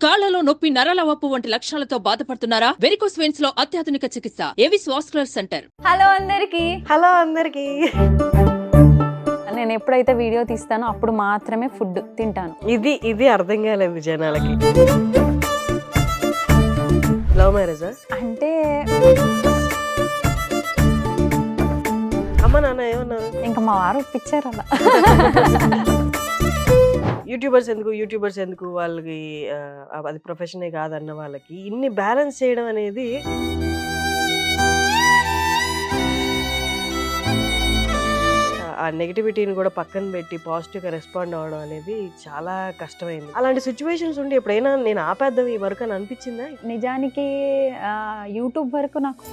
కాళ్లలో నొప్పి, నరాల వాపు వంటి లక్షణాలతో బాధపడుతున్నారా? వెరికోస్ వెయిన్స్ లో అత్యాధునిక చికిత్స ఏవిస్ వాస్కులర్ సెంటర్. హలో అందరికి. హలో అందరికి. నేను ఎప్పుడైతే వీడియో తీస్తానో అప్పుడు మాత్రమే ఫుడ్ తింటాను. ఇది అర్థం కాలేదు జనాలకి. లవ్ మ్యారేజా? అంటే అమ్మ నాన్న ఏమన్నారు? ఇంకా మా వారు ఒప్పించారు అలా. యూట్యూబర్స్ ఎందుకు వాళ్ళకి అది ప్రొఫెషనే కాదన్న వాళ్ళకి ఇన్ని బ్యాలెన్స్ చేయడం అనేది ఆ నెగిటివిటీని కూడా పక్కన పెట్టి పాజిటివ్గా రెస్పాండ్ అవ్వడం అనేది చాలా కష్టమైంది. అలాంటి సిచ్యువేషన్స్ ఉండి ఎప్పుడైనా నేను ఆపేద్దాం ఈ వర్క్ అని అనిపించిందా? నిజానికి యూట్యూబ్ వరకు నాకు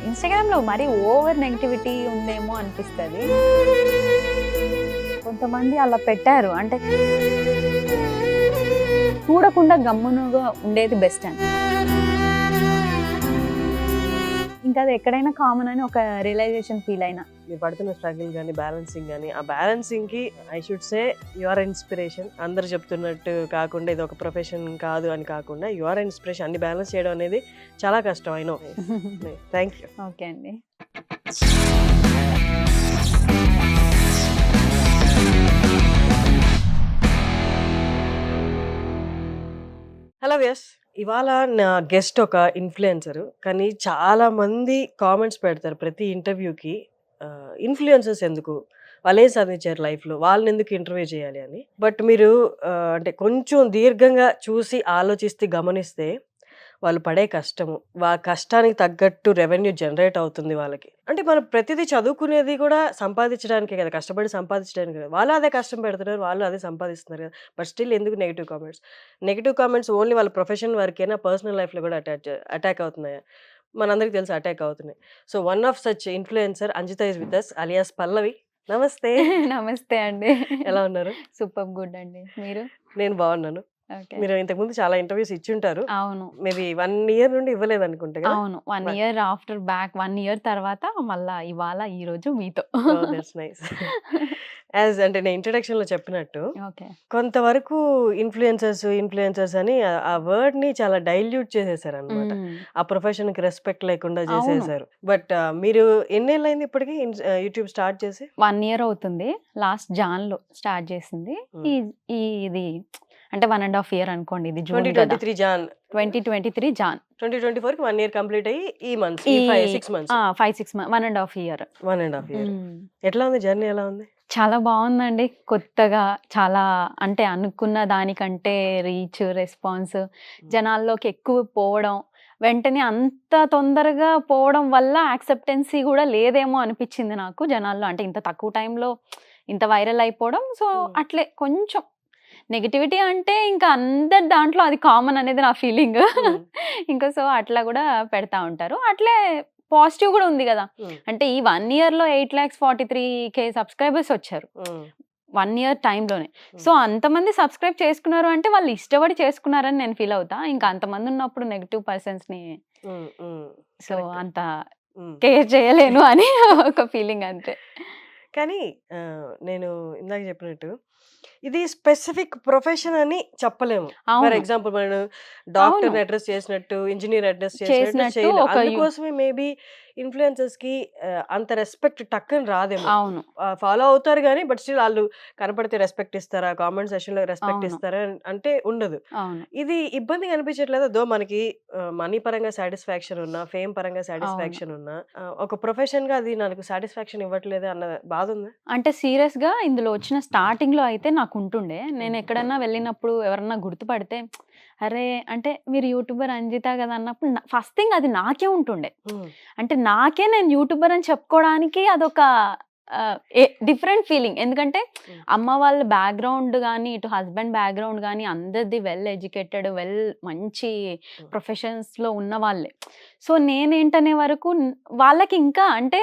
ఇన్స్టాగ్రామ్లో మరీ ఓవర్ నెగిటివిటీ ఉందేమో అనిపిస్తుంది. కొంతమంది అలా పెట్టారు, అంటే చూడకుండా గమ్మునుగా ఉండేది బెస్ట్ అని. ఇంకా అది ఎక్కడైనా కామన్ అని ఒక రియలైజేషన్ ఫీల్ అయినా. మీరు పడుతున్న స్ట్రగుల్ కానీ బ్యాలెన్సింగ్ కానీ, ఆ బ్యాలెన్సింగ్కి I should say you are inspiration. అందరు చెప్తున్నట్టు కాకుండా ఇది ఒక ప్రొఫెషన్ కాదు అని కాకుండా యు ఆర్ ఇన్స్పిరేషన్. అన్ని బ్యాలెన్స్ చేయడం అనేది చాలా కష్టం. I know. Thank you. Okay అండి. హలో వ్యాస్. ఇవాళ నా గెస్ట్ ఒక ఇన్ఫ్లుయెన్సర్. కానీ చాలా మంది కామెంట్స్ పెడతారు ప్రతి ఇంటర్వ్యూకి, ఇన్ఫ్లుయెన్సర్స్ ఎందుకు, వాళ్ళు ఏం సాధించారు లైఫ్లో, వాళ్ళని ఎందుకు ఇంటర్వ్యూ చేయాలి అని. బట్ మీరు అంటే కొంచెం దీర్ఘంగా చూసి ఆలోచిస్తే గమనిస్తే వాళ్ళు పడే కష్టము, కష్టానికి తగ్గట్టు రెవెన్యూ జనరేట్ అవుతుంది వాళ్ళకి. అంటే మనం ప్రతిదీ చదువుకునేది కూడా సంపాదించడానికే కదా, కష్టపడి సంపాదించడానికి కదా. వాళ్ళు అదే కష్టం పెడుతున్నారు, వాళ్ళు అదే సంపాదిస్తున్నారు కదా. బట్ స్టిల్ ఎందుకు నెగిటివ్ కామెంట్స్ ఓన్లీ వాళ్ళ ప్రొఫెషన్ వరకేనా, పర్సనల్ లైఫ్లో కూడా అటాక్ అవుతున్నాయా? మనందరికీ తెలుసు అటాక్ అవుతున్నాయి. So one of such influencer Anjitha is with us alias Pallavi. నమస్తే. నమస్తే అండి. ఎలా ఉన్నారు? సూపర్ గుడ్ అండి. మీరు? నేను బాగున్నాను. మీరు ఇంతకుముందు చాలా ఇంటర్వ్యూస్ ఇచ్చుంటారు. అవును. మేబీ 1 year నుండి ఇవ్వలేదు అనుకుంటా కదా. అవును, 1 year ఆఫ్టర్ బ్యాక్, 1 year తర్వాత మళ్ళా ఇవాళ ఈ రోజు మీతో. That's nice. యాజ్ అంటే నేను ఇంట్రడక్షన్ లో చెప్పినట్టు ఓకే. కొంతవరకు ఇన్ఫ్లుయెన్సర్స్ అని ఆ వర్డ్ ని చాలా డైల్యూట్ చేసేసారు అనమాట. ఆ ప్రొఫెషన్ కి రెస్పెక్ట్ లేకుండా చేసేసారు. బట్ మీరు ఎన్నేళ్ళైంది ఇప్పటికి యూట్యూబ్ స్టార్ట్ చేసి? 1 year అవుతుంది. లాస్ట్ జాన్ లో స్టార్ట్ చేసింది. ఇది అంటే 1.5 year అనుకోండి. ఇది జూన్ 2023 జాన్. 2023 జాన్. 2024 కి 1 year కంప్లీట్ అయ్యి ఈ months 5-6 months. 5-6 months, 1.5 year. 1.5 year. ఎట్లా ఉంది జర్నీ? ఎలా ఉంది? చాలా బాగుందండి. కొత్తగా చాలా, అంటే అనుకున్న దానికంటే రీచ్, రెస్పాన్స్, జనాల్లోకి ఎక్కువ పోవడం, వెంటనే అంత తొందరగా పోవడం వల్ల యాక్సెప్టెన్సీ కూడా లేదేమో అనిపించింది నాకు జనాల్లో. అంటే ఇంత తక్కువ టైంలో ఇంత వైరల్ అయిపోవడం. సో అట్లే కొంచెం నెగిటివిటీ అంటే ఇంకా అందరి దాంట్లో అది కామన్ అనేది నా ఫీలింగ్. ఇంకా సో అట్లా కూడా పెడతా ఉంటారు. అట్లే పాజిటివ్ కూడా ఉంది కదా. అంటే ఈ 1 year లో 8,43,000 సబ్స్క్రైబర్స్ వచ్చారు 1 year టైంలోనే. సో అంతమంది సబ్స్క్రైబ్ చేసుకున్నారు అంటే వాళ్ళు ఇష్టపడి చేసుకున్నారని నేను ఫీల్ అవుతా. ఇంకా అంతమంది ఉన్నప్పుడు నెగిటివ్ పర్సన్స్ ని సో అంత కేర్ చేయలేను అని ఒక ఫీలింగ్ అంతే. కానీ నేను ఇందాక చెప్పినట్టు ఇది స్పెసిఫిక్ ప్రొఫెషన్ అని చెప్పలేము. ఫర్ ఎగ్జాంపుల్ మనం డాక్టర్ అడ్రస్ చేసినట్టు, ఇంజనీర్ అడ్రస్ చేసినట్టు అందుకోసమే మేబీ ఇన్ఫ్లుయెన్సర్స్ కి అంత రెస్పెక్ట్ టక్కని రాదేమో. అవును, ఫాలో అవుతారు కానీ బట్ స్టిల్ వాళ్ళు కనపడితే రెస్పెక్ట్ ఇస్తారా, కామెంట్ సెషన్ లో రెస్పెక్ట్ ఇస్తారా అంటే ఉండదు. ఇది ఇబ్బందిగా అనిపించట్లేదు. దో మనకి మనీ పరంగా సాటిస్ఫాక్షన్ ఉన్నా, ఫేమ్ పరంగా సాటిస్ఫాక్షన్ ఉన్నా, ఒక ప్రొఫెషన్ గా అది నాకు సాటిస్ఫాక్షన్ ఇవ్వట్లేదు అన్న బాధ ఉందా? అంటే సీరియస్ గా ఇందులో వచ్చిన స్టార్టింగ్ లో అయితే నాకు ఉంటుండే. నేను ఎక్కడన్నా వెళ్ళినప్పుడు ఎవరన్నా గుర్తుపడితే, అరే అంటే మీరు యూట్యూబర్ అంజిత కదా అన్నప్పుడు ఫస్ట్ థింగ్ అది నాకే ఉంటుండే. అంటే నాకే నేను యూట్యూబర్ అని చెప్పుకోవడానికి అదొక డిఫరెంట్ ఫీలింగ్. ఎందుకంటే అమ్మ వాళ్ళ బ్యాక్గ్రౌండ్ కానీ, ఇటు హస్బెండ్ బ్యాక్గ్రౌండ్ కానీ అందరిది వెల్ ఎడ్యుకేటెడ్, మంచి ప్రొఫెషన్స్లో ఉన్న వాళ్ళే. సో నేనేంటనే వరకు వాళ్ళకి ఇంకా అంటే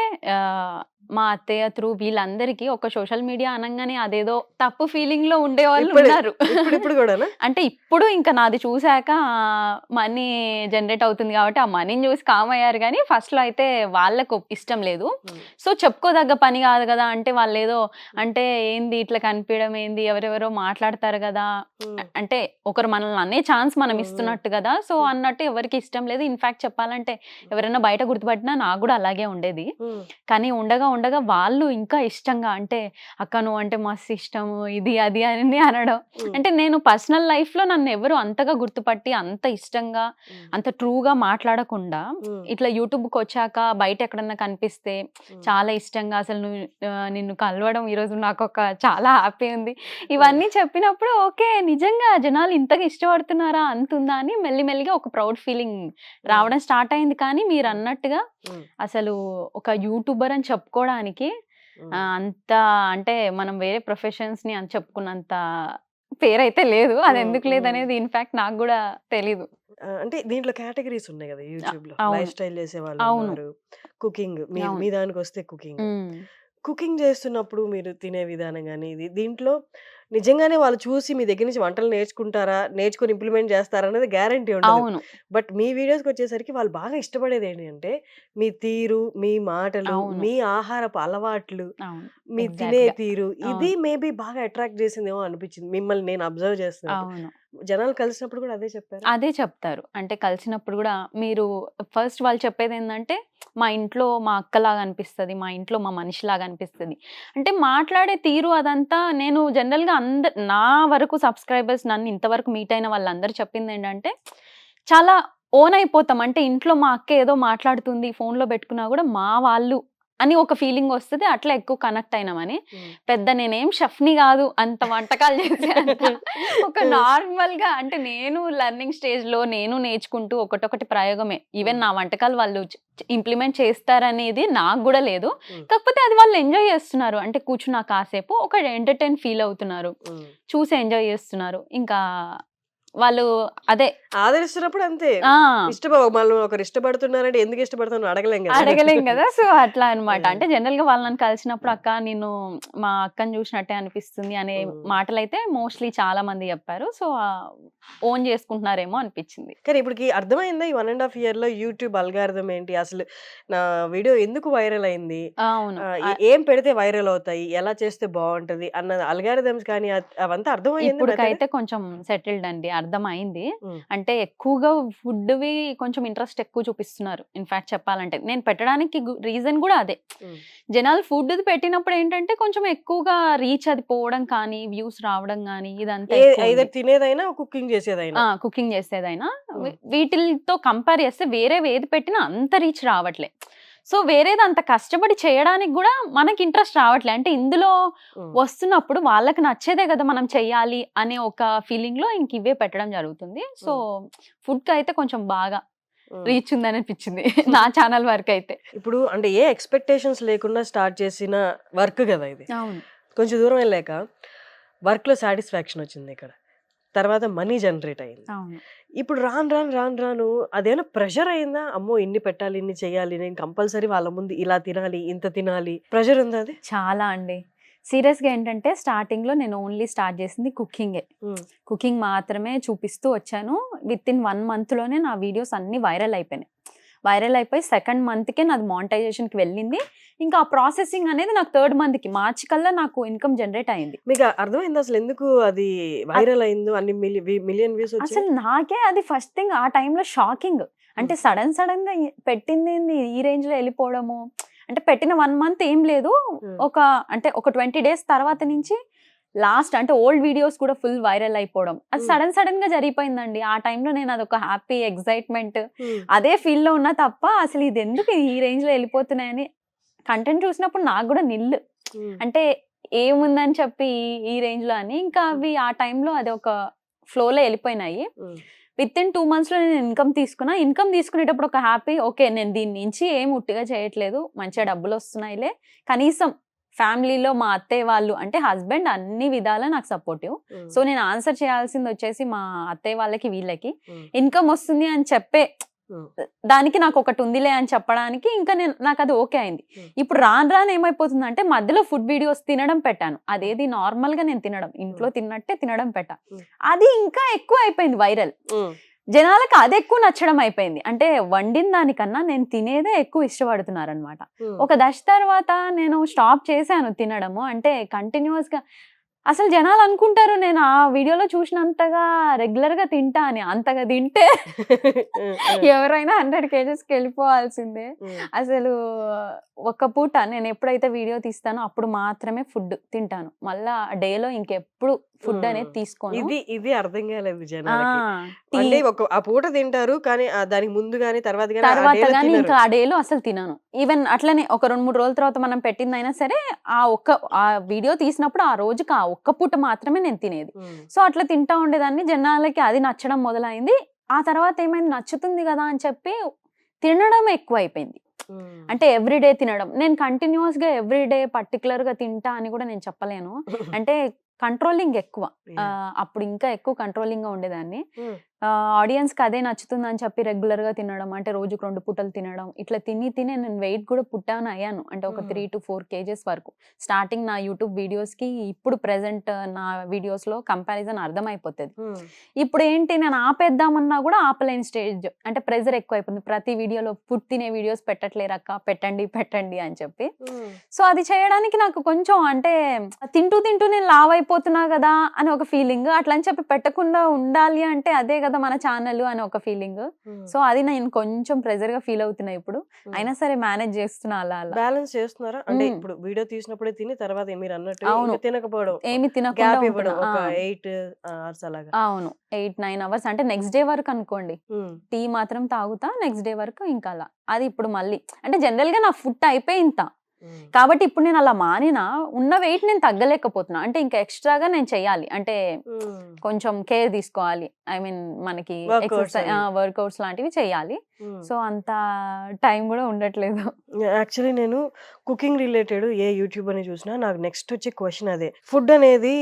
మా అత్తయ్య త్రూ వీళ్ళందరికీ ఒక సోషల్ మీడియా అనంగానే అదేదో తప్పు ఫీలింగ్ లో ఉండేవాళ్ళు ఇప్పుడు ఉన్నారు. ఇప్పుడు కూడానా? అంటే ఇప్పుడు ఇంకా నాది చూసాక మనీ జనరేట్ అవుతుంది కాబట్టి ఆ మనీని చూసి కామ్ అయ్యారు కానీ ఫస్ట్ లో అయితే వాళ్ళకు ఇష్టం లేదు. సో చెప్పుకోదగ్గ పని కాదు కదా అంటే వాళ్ళు ఏదో అంటే ఏంది ఇట్లా కనిపించడం ఏంది, ఎవరెవరో మాట్లాడతారు కదా, అంటే ఒకరు మనల్ని అనే ఛాన్స్ మనం ఇస్తున్నట్టు కదా, సో అన్నట్టు ఎవరికి ఇష్టం లేదు. ఇన్ఫాక్ట్ చెప్పాలంటే ఎవరైనా బయట గుర్తుపట్టినా నాకు కూడా అలాగే ఉండేది. కానీ ఉండగా ఉండగా వాళ్ళు ఇంకా ఇష్టంగా అంటే అక్క నువ్వు అంటే మస్తు ఇష్టము ఇది అది అని అనడం. అంటే నేను పర్సనల్ లైఫ్ లో నన్ను ఎవరు అంతగా గుర్తుపట్టి అంత ఇష్టంగా అంత ట్రూగా మాట్లాడకుండా ఇట్లా యూట్యూబ్కి వచ్చాక బయట ఎక్కడన్నా కనిపిస్తే చాలా ఇష్టంగా అసలు నిన్ను కలవడం ఈరోజు నాకు ఒక చాలా హ్యాపీ ఉంది ఇవన్నీ చెప్పినప్పుడు ఓకే నిజంగా జనాలు ఇంతగా ఇష్టపడుతున్నారా అంతుందా అని మెల్లిమెల్లిగా ఒక ప్రౌడ్ ఫీలింగ్ రావడం స్టార్ట్ అయింది. కానీ మీరు అన్నట్టుగా అసలు ఒక యూట్యూబర్ అని చెప్పుకోవడానికి అంత అంటే మనం వేరే ప్రొఫెషన్స్ ని అని చెప్పుకున్నంత పేరైతే లేదు. అది ఎందుకు లేదనేది ఇన్ఫాక్ట్ నాకు కూడా తెలీదు. అంటే దీంట్లో కేటగిరీస్ ఉన్నాయి కదా యూట్యూబ్ లో. అవును. లైఫ్ స్టైల్ చేసే వాళ్ళు అవును. ఉన్నారు, కుకింగ్, మీ అవును. మీ దానికి వస్తే కుకింగ్. ఉమ్. కుకింగ్ చేస్తున్నప్పుడు మీరు తినే విధానం గానీ ఇది దీంట్లో నిజంగానే వాళ్ళు చూసి మీ దగ్గర నుంచి వంటలు నేర్చుకుంటారా, నేర్చుకొని ఇంప్లిమెంట్ చేస్తారా అనేది గ్యారంటీ ఉండదు. అవును. బట్ మీ వీడియోస్కి వచ్చేసరికి వాళ్ళు బాగా ఇష్టపడేది ఏంటి అంటే మీ తీరు, మీ మాటలు, అవును. మీ ఆహారపు అలవాట్లు, అవును. మీ Exact తినే గా. తీరు, ఇది అవును. మేబీ బాగా అట్రాక్ట్ చేసిందేమో అనిపించింది మిమ్మల్ని నేను అబ్జర్వ్ చేస్తున్నట్టు. అవును. జనాలు కలిసినప్పుడు కూడా అదే చెప్పారు. అదే చెప్తారు. అంటే కలిసినప్పుడు గూడా మీరు ఫస్ట్ వాళ్ళు చెప్పేదేందంటే, మా ఇంట్లో మా అక్కలాగా అనిపిస్తది. మా ఇంట్లో మా మనిషిలాగా అనిపిస్తది. అంటే మాట్లాడే తీరు అదంతా నేను జనరల్‌గా నా వరకు సబ్‌స్క్రైబర్స్ నన్ను ఇంతవరకు మీట్ అయిన వాళ్ళందరూ చెప్పిందేంటంటే, చాలా ఓన్ అయిపోతాం. అంటే ఇంట్లో మా అక్క ఏదో మాట్లాడుతుంది ఫోన్‌లో పెట్టుకున్నా గూడా మా వాళ్ళు అని ఒక ఫీలింగ్ వస్తది. అట్లా ఎక్కువ కనెక్ట్ అయినామని. పెద్ద నేనేం షెఫ్‌ని గాదు. అంత వంటకాలు చేసే అంత ఒక నార్మల్‌గా అంటే నేను లెర్నింగ్ స్టేజ్‌లో నేను నేర్చుకుంటూ ఒకటొకటి ప్రయోగమే. ఈవెన్ నా వంటకాలు వాళ్ళు ఇంప్లిమెంట్ చేస్తారనేది నాకు గూడా లేదు. కాకపోతే అది వాళ్ళు ఎంజాయ్ చేస్తున్నారు. అంటే కూర్చున్నా కాసేపు ఒక ఎంటర్‌టైన్ ఫీల్ అవుతున్నారు. చూసి ఎంజాయ్ చేస్తున్నారు. ఇంకా వాళ్ళు అదే ఆదరిస్తున్నప్పుడు అంతే. ఆ! మళ్ళీ ఒకరు ఇష్టపడుతున్నారంటే ఎందుకు ఇష్టపడుతున్నారో అడగలేం కదా. అడగలేం గదా! సో, అట్లా అన్నమాట. అంటే జనరల్‌గా వాళ్ళు నన్ను కలిసినప్పుడు అక్క నేను మా అక్కని చూసినట్టే అనిపిస్తుంది అనే మాటలైతే మోస్ట్‌లీ చాలా మంది చెప్పారు. సో, ఓన్ చేసుకుంటున్నారేమో అనిపించింది. కానీ ఇప్పటికి అర్థమైందా ఈ 1 ½ ఇయర్‌లో యూట్యూబ్ అల్గారిథం ఏంటి? అసలు నా వీడియో ఎందుకు వైరల్ అయింది? అవును. ఏం పెడితే వైరల్ అవుతాయి? ఎలా చేస్తే బావుంటది? అన్న అల్గారిథమ్స్ కానీ అవంతా అర్థమయ్యిందా మెథడ్? ఇప్పుడుకైతే కొంచెం సెటిల్డ్ అండి. అర్థమైంది. అంటే ఎక్కువగా ఫుడ్‌వి కొంచెం ఇంట్రెస్ట్ ఎక్కువ చూపిస్తున్నారు. ఇన్‌ఫాక్ట్ చెప్పాలంటే. నేను పెట్టడానికి రీజన్ గూడా అదే. జనాలు ఫుడ్‌ది పెట్టినప్పుడు ఏంటంటే కొంచెం ఎక్కువగా రీచ్ అది పోవడం కానీ, వ్యూస్ రావడం గానీ ఇదంతా ఎక్కువుంది. ఐదర్ తినేదైనా, కుకింగ్ చేసేదైనా. కుకింగ్ చేసేదైనా వీటిలతో కంపేర్ చేస్తే వేరేవి ఏది పెట్టినా అంత రీచ్ రావట్లే. సో, వేరేది అంత కష్టపడి చేయడానికి గూడా మనకి ఇంట్రెస్ట్ రావట్లే. అంటే ఇందులో వస్తున్నప్పుడు వాళ్ళకి నచ్చేదే గదా మనం చెయ్యాలి అనే ఒక ఫీలింగ్‌లో ఇంక ఇవే పెట్టడం జరుగుతుంది. సో, ఫుడ్‌కైతే కొంచెం బాగా రీచ్ ఉందనిపించింది. నా ఛానల్ వరకైతే. ఇప్పుడు అంటే ఏ ఎక్స్‌పెక్టేషన్స్ లేకుండా స్టార్ట్ చేసిన వర్క్ గదా ఇది. అవును. కొంచెం దూరం వెళ్ళాక వర్క్‌లో సాటిస్ఫాక్షన్ వచ్చిందిక్కడ. తర్వాత మనీ జనరేట్ అయింది. అవును. ఇప్పుడు రాను అదేమైనా ప్రెషర్ అయిందా? అమ్మో! ఇన్ని పెట్టాలి, ఇన్ని చేయాలి, నేను కంపల్సరీ వాళ్ళ ముందు ఇలా తినాలి, ఇంత తినాలి. ప్రెషర్ ఉందా అది? చాలా అండి. సీరియస్‌గా ఏంటంటే స్టార్టింగ్‌లో నేను ఓన్లీ స్టార్ట్ చేసింది కుకింగే. కుకింగ్ మాత్రమే చూపిస్తూ వచ్చాను. వితిన్ 1 మంత్‌లోనే నా వీడియోస్ అన్నీ వైరల్ అయిపోయినాయి. వైరల్ అయిపోయి సెకండ్ మంత్‌కే నాది మానిటైజేషన్‌కి వెళ్ళింది. ఇంకా ఆ ప్రాసెసింగ్ అనేది నాకు థర్డ్ మంత్‌కి మార్చ్ కల్లా నాకు ఇన్‌కమ్ జనరేట్ అయింది. మీకు అర్థమైందా అసలు ఎందుకు అది వైరల్ అయిందో? అన్ని మిలియన్ వ్యూస్ వచ్చాయి. అసలు నాకే అది ఫస్ట్ థింగ్ ఆ టైంలో షాకింగ్. అంటే సడెన్‌గా పెట్టిందేంది ఈ రేంజ్‌లో వెళ్ళిపోవడము. అంటే పెట్టిన 1 మంత్ ఏం లేదు. ఒక 20 డేస్ తర్వాత నుంచి లాస్ట్ అంటే ఓల్డ్ వీడియోస్ కూడా ఫుల్ వైరల్ అయిపోవడం. అది సడన్‌గా జరిగిపోయిందండి. ఆ టైంలో నేను అదొక హ్యాపీ ఎక్సైట్‌మెంట్ అదే ఫీల్‌లో ఉన్నా తప్ప అసలు ఇది ఎందుకు ఈ రేంజ్‌లో వెళ్ళిపోతున్నాయని కంటెంట్ చూసినప్పుడు నాకు కూడా నిల్లు. అంటే ఏముందని చెప్పి ఈ రేంజ్‌లో అని ఇంకా అవి ఆ టైంలో అది ఒక ఫ్లోలో వెళ్ళిపోయినాయి. వితిన్ 2 మంత్స్‌లో నేను ఇన్‌కమ్ తీసుకున్నా. ఇన్‌కమ్ తీసుకునేటప్పుడు ఒక హ్యాపీ ఓకే. నేను దీని నుంచి ఏం ఉట్టిగా చేయట్లేదు. మంచిగా డబ్బులు వస్తున్నాయిలే. కనీసం ఫ్యామిలీలో మా అత్తయ్య వాళ్ళు అంటే హస్బెండ్ అన్ని విధాలా నాకు సపోర్టివ్. సో, నేను ఆన్సర్ చేయాల్సింది వచ్చేసి మా అత్తయ్య వాళ్ళకి వీళ్ళకి. ఇన్‌కమ్ వస్తుంది అని చెప్పే దానికి నాకు ఒకటి ఉందిలే అని చెప్పడానికి ఇంకా నాకు అది ఓకే అయింది. ఇప్పుడు రాను రాను ఏమైపోతుందంటే మధ్యలో ఫుడ్ వీడియోస్ తినడం పెట్టాను. అదేది నార్మల్ గా నేను తినడం, ఇంట్లో తిన్నట్టే తినడం పెట్టా. అది ఇంకా ఎక్కువ అయిపోయింది వైరల్. జనాలకు అది ఎక్కువ నచ్చడం అయిపోయింది. అంటే వండిన దానికన్నా నేను తినేదే ఎక్కువ ఇష్టపడుతున్నారు అనమాట. ఒక దశ తర్వాత నేను స్టాప్ చేశాను తినడము. అంటే కంటిన్యూస్ గా అసలు జనాలు అనుకుంటారు నేను ఆ వీడియోలో చూసినంతగా రెగ్యులర్ గా తింటా అని. అంతగా తింటే ఎవరైనా 100 kgsకి వెళ్ళిపోవాల్సిందే. అసలు ఒక పూట నేను ఎప్పుడైతే వీడియో తీస్తానో అప్పుడు మాత్రమే ఫుడ్ తింటాను. మళ్ళా డేలో ఇంకెప్పుడు ఫుడ్ అనేది తీసుకోను. ఇది అర్థం కాలేదు జనాలకి. అంటే ఆ పూట తింటారు కానీ దానికి ముందు గానీ తర్వాత గానీ ఇంకా ఆ డేలో అసలు తినను. ఈవెన్ అట్లనే ఒక 2-3 రోజుల తర్వాత మనం పెట్టిందైనా సరే ఆ వీడియో తీసినప్పుడు ఆ రోజుకి ఆ ఒక్క పూట మాత్రమే నేను తినేది. సో అట్లా తింటా ఉండేదాన్ని. జనాలకి అది నచ్చడం మొదలైంది. ఆ తర్వాత ఏమైంది, నచ్చుతుంది కదా అని చెప్పి తినడం ఎక్కువ అయిపోయింది. అంటే ఎవ్రీడే తినడం. నేను కంటిన్యూస్ గా ఎవ్రీడే పర్టికులర్ గా తింటా అని కూడా నేను చెప్పలేను. అంటే కంట్రోలింగ్ ఎక్కువ. అప్పుడు ఇంకా ఎక్కువ కంట్రోలింగ్ గా ఉండేదాన్ని. ఆడియన్స్ కి అదే నచ్చుతుంది అని చెప్పి రెగ్యులర్ గా తినడం, అంటే రోజుకు 2 పూటలు తినడం, ఇట్లా తిని నేను వెయిట్ కూడా పుట్టాను అయ్యాను. అంటే ఒక 3 to 4 kgs వరకు. స్టార్టింగ్ నా యూట్యూబ్ వీడియోస్ కి ఇప్పుడు ప్రెసెంట్ నా వీడియోస్ లో కంపారిజన్ అర్థమైపోతుంది. ఇప్పుడు ఏంటి, నేను ఆపేద్దామన్నా కూడా ఆపలేని స్టేజ్. అంటే ప్రెజర్ ఎక్కువ అయిపోతుంది. ప్రతి వీడియోలో ఫుడ్ తినే వీడియోస్ పెట్టట్లేరక్క, పెట్టండి అని చెప్పి. సో అది చేయడానికి నాకు కొంచెం అంటే తింటూ నేను లావ్ అయిపోతున్నా కదా అని ఒక ఫీలింగ్. అట్లా అని చెప్పి పెట్టకుండా ఉండాలి అంటే అదే కదా మన ఛానల్ అని ఒక ఫీలింగ్. సో అది నేను కొంచెం ప్రెజర్ గా ఫీల్ అవుతున్నా ఇప్పుడు. అయినా సరే మేనేజ్ చేస్తున్నా. అలా బ్యాలెన్స్ చేస్తున్నారా? అంటే ఇప్పుడు వీడియో తీసినప్పుడే తిని తర్వాత మీరు అన్నట్టు తినకపోవడం, ఏమి తినకుండా ఒక 8 hours అలాగా. అవును, 8-9 hours. అంటే నెక్స్ట్ డే వరకు అనుకోండి. టీ మాత్రం తాగుతా, నెక్స్ట్ డే వరకు ఇంకా అలా. అది ఇప్పుడు మళ్ళీ అంటే జనరల్ గా నా ఫుడ్ అయిపోయి ఇంత కాబట్టి ఇప్పుడు నేను అలా మానినా ఉన్న వెయిట్ నేను తగ్గలేకపోతున్నా. అంటే ఇంకా ఎక్స్ట్రాగా నేను చెయ్యాలి. అంటే కొంచెం కేర్ తీసుకోవాలి. ఐ మీన్ మనకి ఎక్సర్సైజ్, వర్కౌట్స్ లాంటివి చెయ్యాలి. సో అంత టైం కూడా ఉండట్లేదు. యాక్చువల్లీ నేను కుకింగ్ రిలేటెడ్ ఏ యూట్యూబర్ ని చూసినా నాకు నెక్స్ట్ వచ్చే క్వశ్చన్ అదే. ఫుడ్ అనేది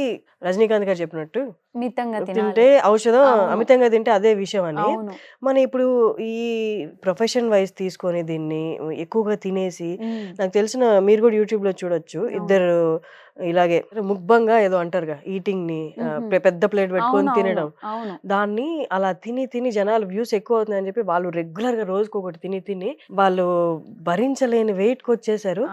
రజనీకాంత్ గారు చెప్పినట్టు మితంగా తింటే ఔషధం, అమితంగా తింటే అదే విషయం అని. మన ఇప్పుడు ఈ ప్రొఫెషన్ వైజ్ తీసుకొని దీన్ని ఎక్కువగా తినేసి, నాకు తెలిసిన మీరు కూడా యూట్యూబ్ లో చూడొచ్చు, ఇద్దరు ఇలాగే ముగ్బంగా ఏదో అంటారుగా, ఈటింగ్ ని పెద్ద ప్లేట్ పెట్టుకొని తినడం. దాన్ని అలా తిని జనాలు వ్యూస్ ఎక్కువ అవుతున్నాయని చెప్పి వాళ్ళు రెగ్యులర్ గా రోజుకొకటి తిని వాళ్ళు భరించలేని వెయిట్ కి వచ్చేసారు.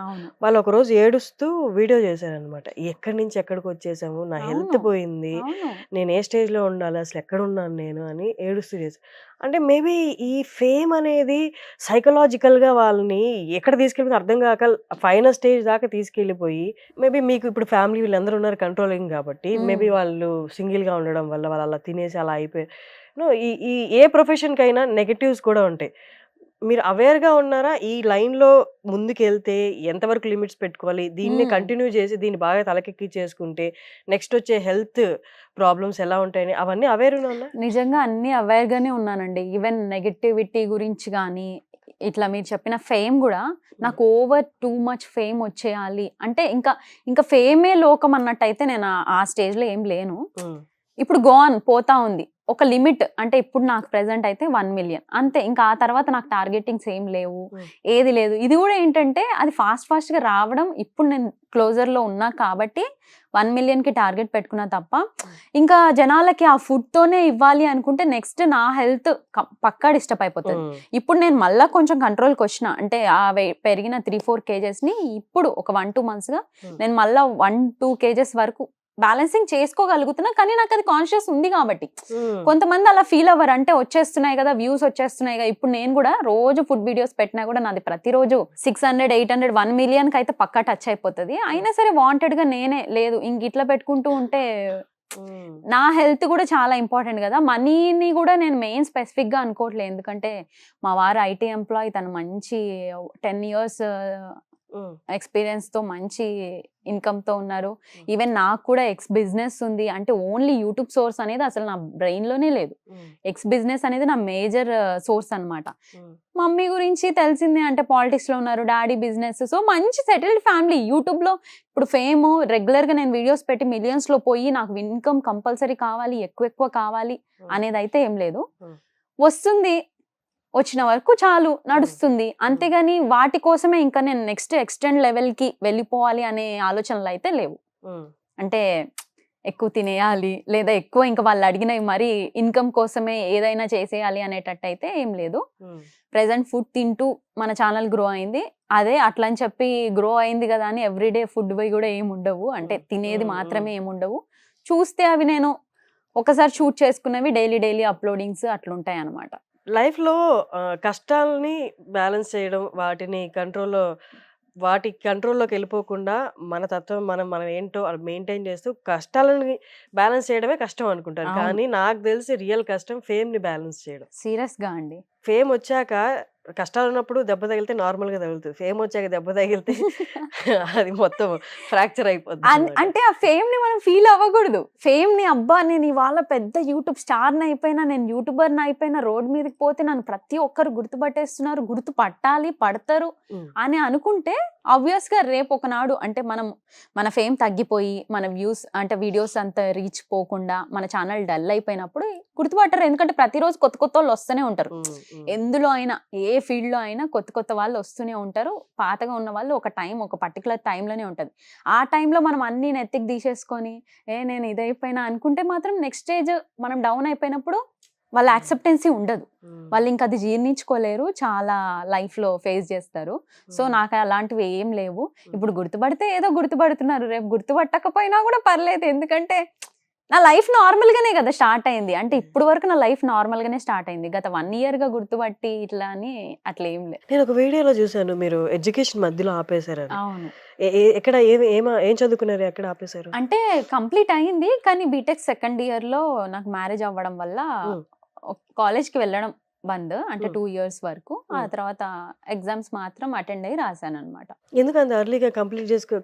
వాళ్ళు ఒక రోజు ఏడుస్తూ వీడియో చేశారు అనమాట. ఎక్కడి నుంచి ఎక్కడికి వచ్చేసాము, నా హెల్త్ పోయింది, నేను ఏ స్టేజ్ లో ఉండాలి, అసలు ఎక్కడ ఉన్నాను నేను అని ఏడుస్తూ చేశారు. అంటే మేబీ ఈ ఫేమ్ అనేది సైకలాజికల్ గా వాళ్ళని ఎక్కడ తీసుకెళ్ళి అర్థం కాక ఫైనల్ స్టేజ్ దాకా తీసుకెళ్ళిపోయి, మేబీ మీకు ఇప్పుడు ఫ్యామిలీ వీళ్ళందరూ ఉన్నారు కంట్రోలింగ్ కాబట్టి, మేబీ వాళ్ళు సింగిల్ గా ఉండడం వల్ల వాళ్ళు అలా తినేసి అలా అయిపోయారు. ఈ ఏ ప్రొఫెషన్ కైనా నెగటివ్స్ కూడా ఉంటాయి. మీరు అవేర్ గా ఉన్నారా? ఈ లైన్ లో ముందుకెళ్తే ఎంతవరకు లిమిట్స్ పెట్టుకోవాలి, దీన్ని కంటిన్యూ చేసి దీన్ని బాగా తలకెక్కి చేసుకుంటే నెక్స్ట్ వచ్చే హెల్త్ ప్రాబ్లమ్స్ ఎలా ఉంటాయని అవన్నీ అవేర్ ఉన్నా? నిజంగా అన్ని అవేర్ గానే ఉన్నానండి. ఈవెన్ నెగటివిటీ గురించి కానీ, ఇట్లా మీరు చెప్పిన ఫేమ్ కూడా నాకు ఓవర్ టూ మచ్ ఫేమ్ వచ్చేయాలి అంటే ఇంకా ఫేమే లోకం అన్నట్టయితే నేను ఆ స్టేజ్ లో ఏం లేను. ఇప్పుడు గోన్ పోతా ఉంది ఒక లిమిట్. అంటే ఇప్పుడు నాకు ప్రెసెంట్ అయితే 1 million అంతే. ఇంకా ఆ తర్వాత నాకు టార్గెటింగ్స్ ఏం లేవు, ఏది లేదు. ఇది కూడా ఏంటంటే అది ఫాస్ట్ గా రావడం. ఇప్పుడు నేను క్లోజర్ లో ఉన్నా కాబట్టి 1 million కి టార్గెట్ పెట్టుకున్నా తప్ప, ఇంకా జనాలకి ఆ ఫుడ్ తోనే ఇవ్వాలి అనుకుంటే నెక్స్ట్ నా హెల్త్ పక్కా డిస్టర్బ్ అయిపోతుంది. ఇప్పుడు నేను మళ్ళా కొంచెం కంట్రోల్కి వచ్చిన, అంటే ఆ పెరిగిన 3-4 kgs ని ఇప్పుడు ఒక 1-2 months గా నేను మళ్ళా 1-2 kgs వరకు బ్యాలెన్సింగ్ చేసుకోగలుగుతున్నా. కానీ నాకు అది కాన్షియస్ ఉంది కాబట్టి. కొంతమంది అలా ఫీల్ అవ్వరు. అంటే వచ్చేస్తున్నాయి కదా, వ్యూస్ వచ్చేస్తున్నాయి కదా. ఇప్పుడు నేను కూడా రోజు ఫుడ్ వీడియోస్ పెట్టినా కూడా నాది ప్రతిరోజు 600-800 1 million కి అయితే పక్కా టచ్ అయిపోతుంది. అయినా సరే వాంటెడ్ గా నేనే లేదు ఇంక ఇట్లా పెట్టుకుంటూ ఉంటే నా హెల్త్ కూడా చాలా ఇంపార్టెంట్ కదా. మనీని కూడా నేను మెయిన్ స్పెసిఫిక్ గా అనుకోవట్లేదు. ఎందుకంటే మా వారు ఐటీ ఎంప్లాయీ, తను మంచి 10 years ఎక్స్పీరియన్స్ తో మంచి ఇన్కమ్ తో ఉన్నారు. ఈవెన్ నాకు కూడా ఎక్స్ బిజినెస్ ఉంది. అంటే ఓన్లీ యూట్యూబ్ సోర్స్ అనేది అసలు నా బ్రెయిన్ లోనే లేదు. ఎక్స్ బిజినెస్ అనేది నా మేజర్ సోర్స్ అన్నమాట. మమ్మీ గురించి తెలిసిందే, అంటే పాలిటిక్స్ లో ఉన్నారు, డాడీ బిజినెస్. సో మంచి సెటిల్డ్ ఫ్యామిలీ. యూట్యూబ్ లో ఇప్పుడు ఫేమ్ రెగ్యులర్ గా నేను వీడియోస్ పెట్టి మిలియన్స్ లో పోయి నాకు ఇన్కమ్ కంపల్సరీ కావాలి, ఎక్కువ కావాలి అనేది అయితే ఏం లేదు. వస్తుంది, వచ్చిన వరకు చాలు నడుస్తుంది. అంతేగాని వాటి కోసమే ఇంకా నేను నెక్స్ట్ ఎక్స్టెండ్ లెవెల్‌కి వెళ్ళిపోవాలి అనే ఆలోచనలు అయితే లేవు. హ్మ్. అంటే ఎక్కువ తినేయాలి, లేదా ఎక్కువ ఇంకా వాళ్ళు అడిగినవి మరీ ఇన్‌కమ్ కోసమే ఏదైనా చేసేయాలి అనేటట్టయితే ఏం లేదు. హ్మ్. ప్రెజెంట్ ఫుడ్ తింటూ మన ఛానల్ గ్రో అయింది. అదే అట్లా అని చెప్పి గ్రో అయింది గదా అని ఎవ్రీడే ఫుడ్‌వి గూడా ఏముండవు. అంటే తినేది మాత్రమే ఏముండవు. చూస్తే అవి నేను ఒకసారి షూట్ చేసుకున్నవి డైలీ అప్‌లోడింగ్స్ అట్లుంటాయన్నమాట. లైఫ్‌లో కష్టాలని బ్యాలెన్స్ చేయడం, వాటి కంట్రోల్‌లోకి వెళ్ళిపోకుండా మన తత్వం మనం ఏంటో అది మెయింటైన్ చేస్తూ కష్టాలని బ్యాలెన్స్ చేయడమే కష్టం అనుకుంటారు. అవును. కానీ నాకు తెలిసి రియల్ కష్టం ఫేమ్‌ని బ్యాలెన్స్ చేయడం. సీరియస్‌గా అండి. ఫేమ్ వచ్చాక కష్టాలున్నప్పుడు దెబ్బ తగిలితే నార్మల్‌గా తగులుతది. ఫేమ్ వచ్చాక దెబ్బ తగిలితే అది మొత్తం ఫ్రాక్చర్ అయిపోద్దనమాట. అంటే ఆ ఫేమ్‌ని మనం ఫీల్ అవ్వకూడదు. ఫేమ్‌ని అబ్బా! నేను ఇవాళ పెద్ద యూట్యూబ్ స్టార్‌ని అయిపోయినా, నేను యూట్యూబర్‌ని అయిపోయినా, రోడ్ మీదకి పోతే నన్ను ప్రతి ఒక్కరు గుర్తుపట్టేస్తున్నారు, గుర్తుపట్టాలి, పడతారు హ్మ్. అని అనుకుంటే ఆబ్వియస్‌గా రేపు ఒకనాడు అంటే మన ఫేమ్ తగ్గిపోయి, మన వ్యూస్ అంటే వీడియోస్ అంత రీచ్ పోకుండా, మన ఛానల్ డల్ అయిపోయినప్పుడు గుర్తుపట్టరు. ఎందుకంటే ప్రతిరోజు కొత్తోళ్ళు వస్తూనే ఉంటారు. హ్మ్. హ్మ్. ఎందులో అయినా, ఏ ఫీల్డ్‌లో అయినా కొత్త వాళ్ళు వస్తూనే ఉంటారు. పాతగా ఉన్న వాళ్ళు ఒక పర్టిక్యులర్ టైమ్‌లోనే ఉంటది. ఆ టైంలో మనం అన్నీ నెత్తికి తీసేసుకొని, నేను ఇదైపోయినా అనుకుంటే మాత్రం నెక్స్ట్ స్టేజ్ మనం డౌన్ అయిపోయినప్పుడు వాళ్ళ యాక్సెప్టెన్సీ ఉండదు. హ్మ్. వాళ్ళు ఇంక అది జీర్ణించుకోలేరు. చాలా లైఫ్‌లో ఫేస్ చేస్తారు. సో, హ్మ్. నాకు అలాంటివి ఏం లేవు. ఇప్పుడు గుర్తుపడితే ఏదో గుర్తుపడుతున్నారు. రేపు గుర్తుపట్టకపోయినా కూడా పర్లేదు. ఎందుకంటే నా లైఫ్ నార్మల్‌గానే కదా స్టార్ట్ అయింది. అంటే ఇప్పటి వరకు నా లైఫ్ నార్మల్‌గానే స్టార్ట్ అయింది. గత 1 ఇయర్‌గా గుర్తుపట్టి ఇట్లా అని అట్లా ఏం లేదు. నేను ఒక వీడియోలో చూసాను మీరు ఎడ్యుకేషన్ మధ్యలో ఆపేశారని. అవును. ఎ ఎ ఎక్కడ ఏం చదువుకున్నారు? ఎక్కడ ఆపేశారు? అంటే కంప్లీట్ అయింది. కానీ బీటెక్ సెకండ్ ఇయర్‌లో నాకు మ్యారేజ్ అవ్వడం వల్ల హ్మ్. కాలేజ్‌కి వెళ్ళడం బంద్. అంటే హ్మ్. 2 ఇయర్స్ వరకు. ఆ హ్మ్. తర్వాత ఎగ్జామ్స్ మాత్రం అటెండ్ అయ్యి రాసాననమాట. ఎందుకంత ఎర్లీగా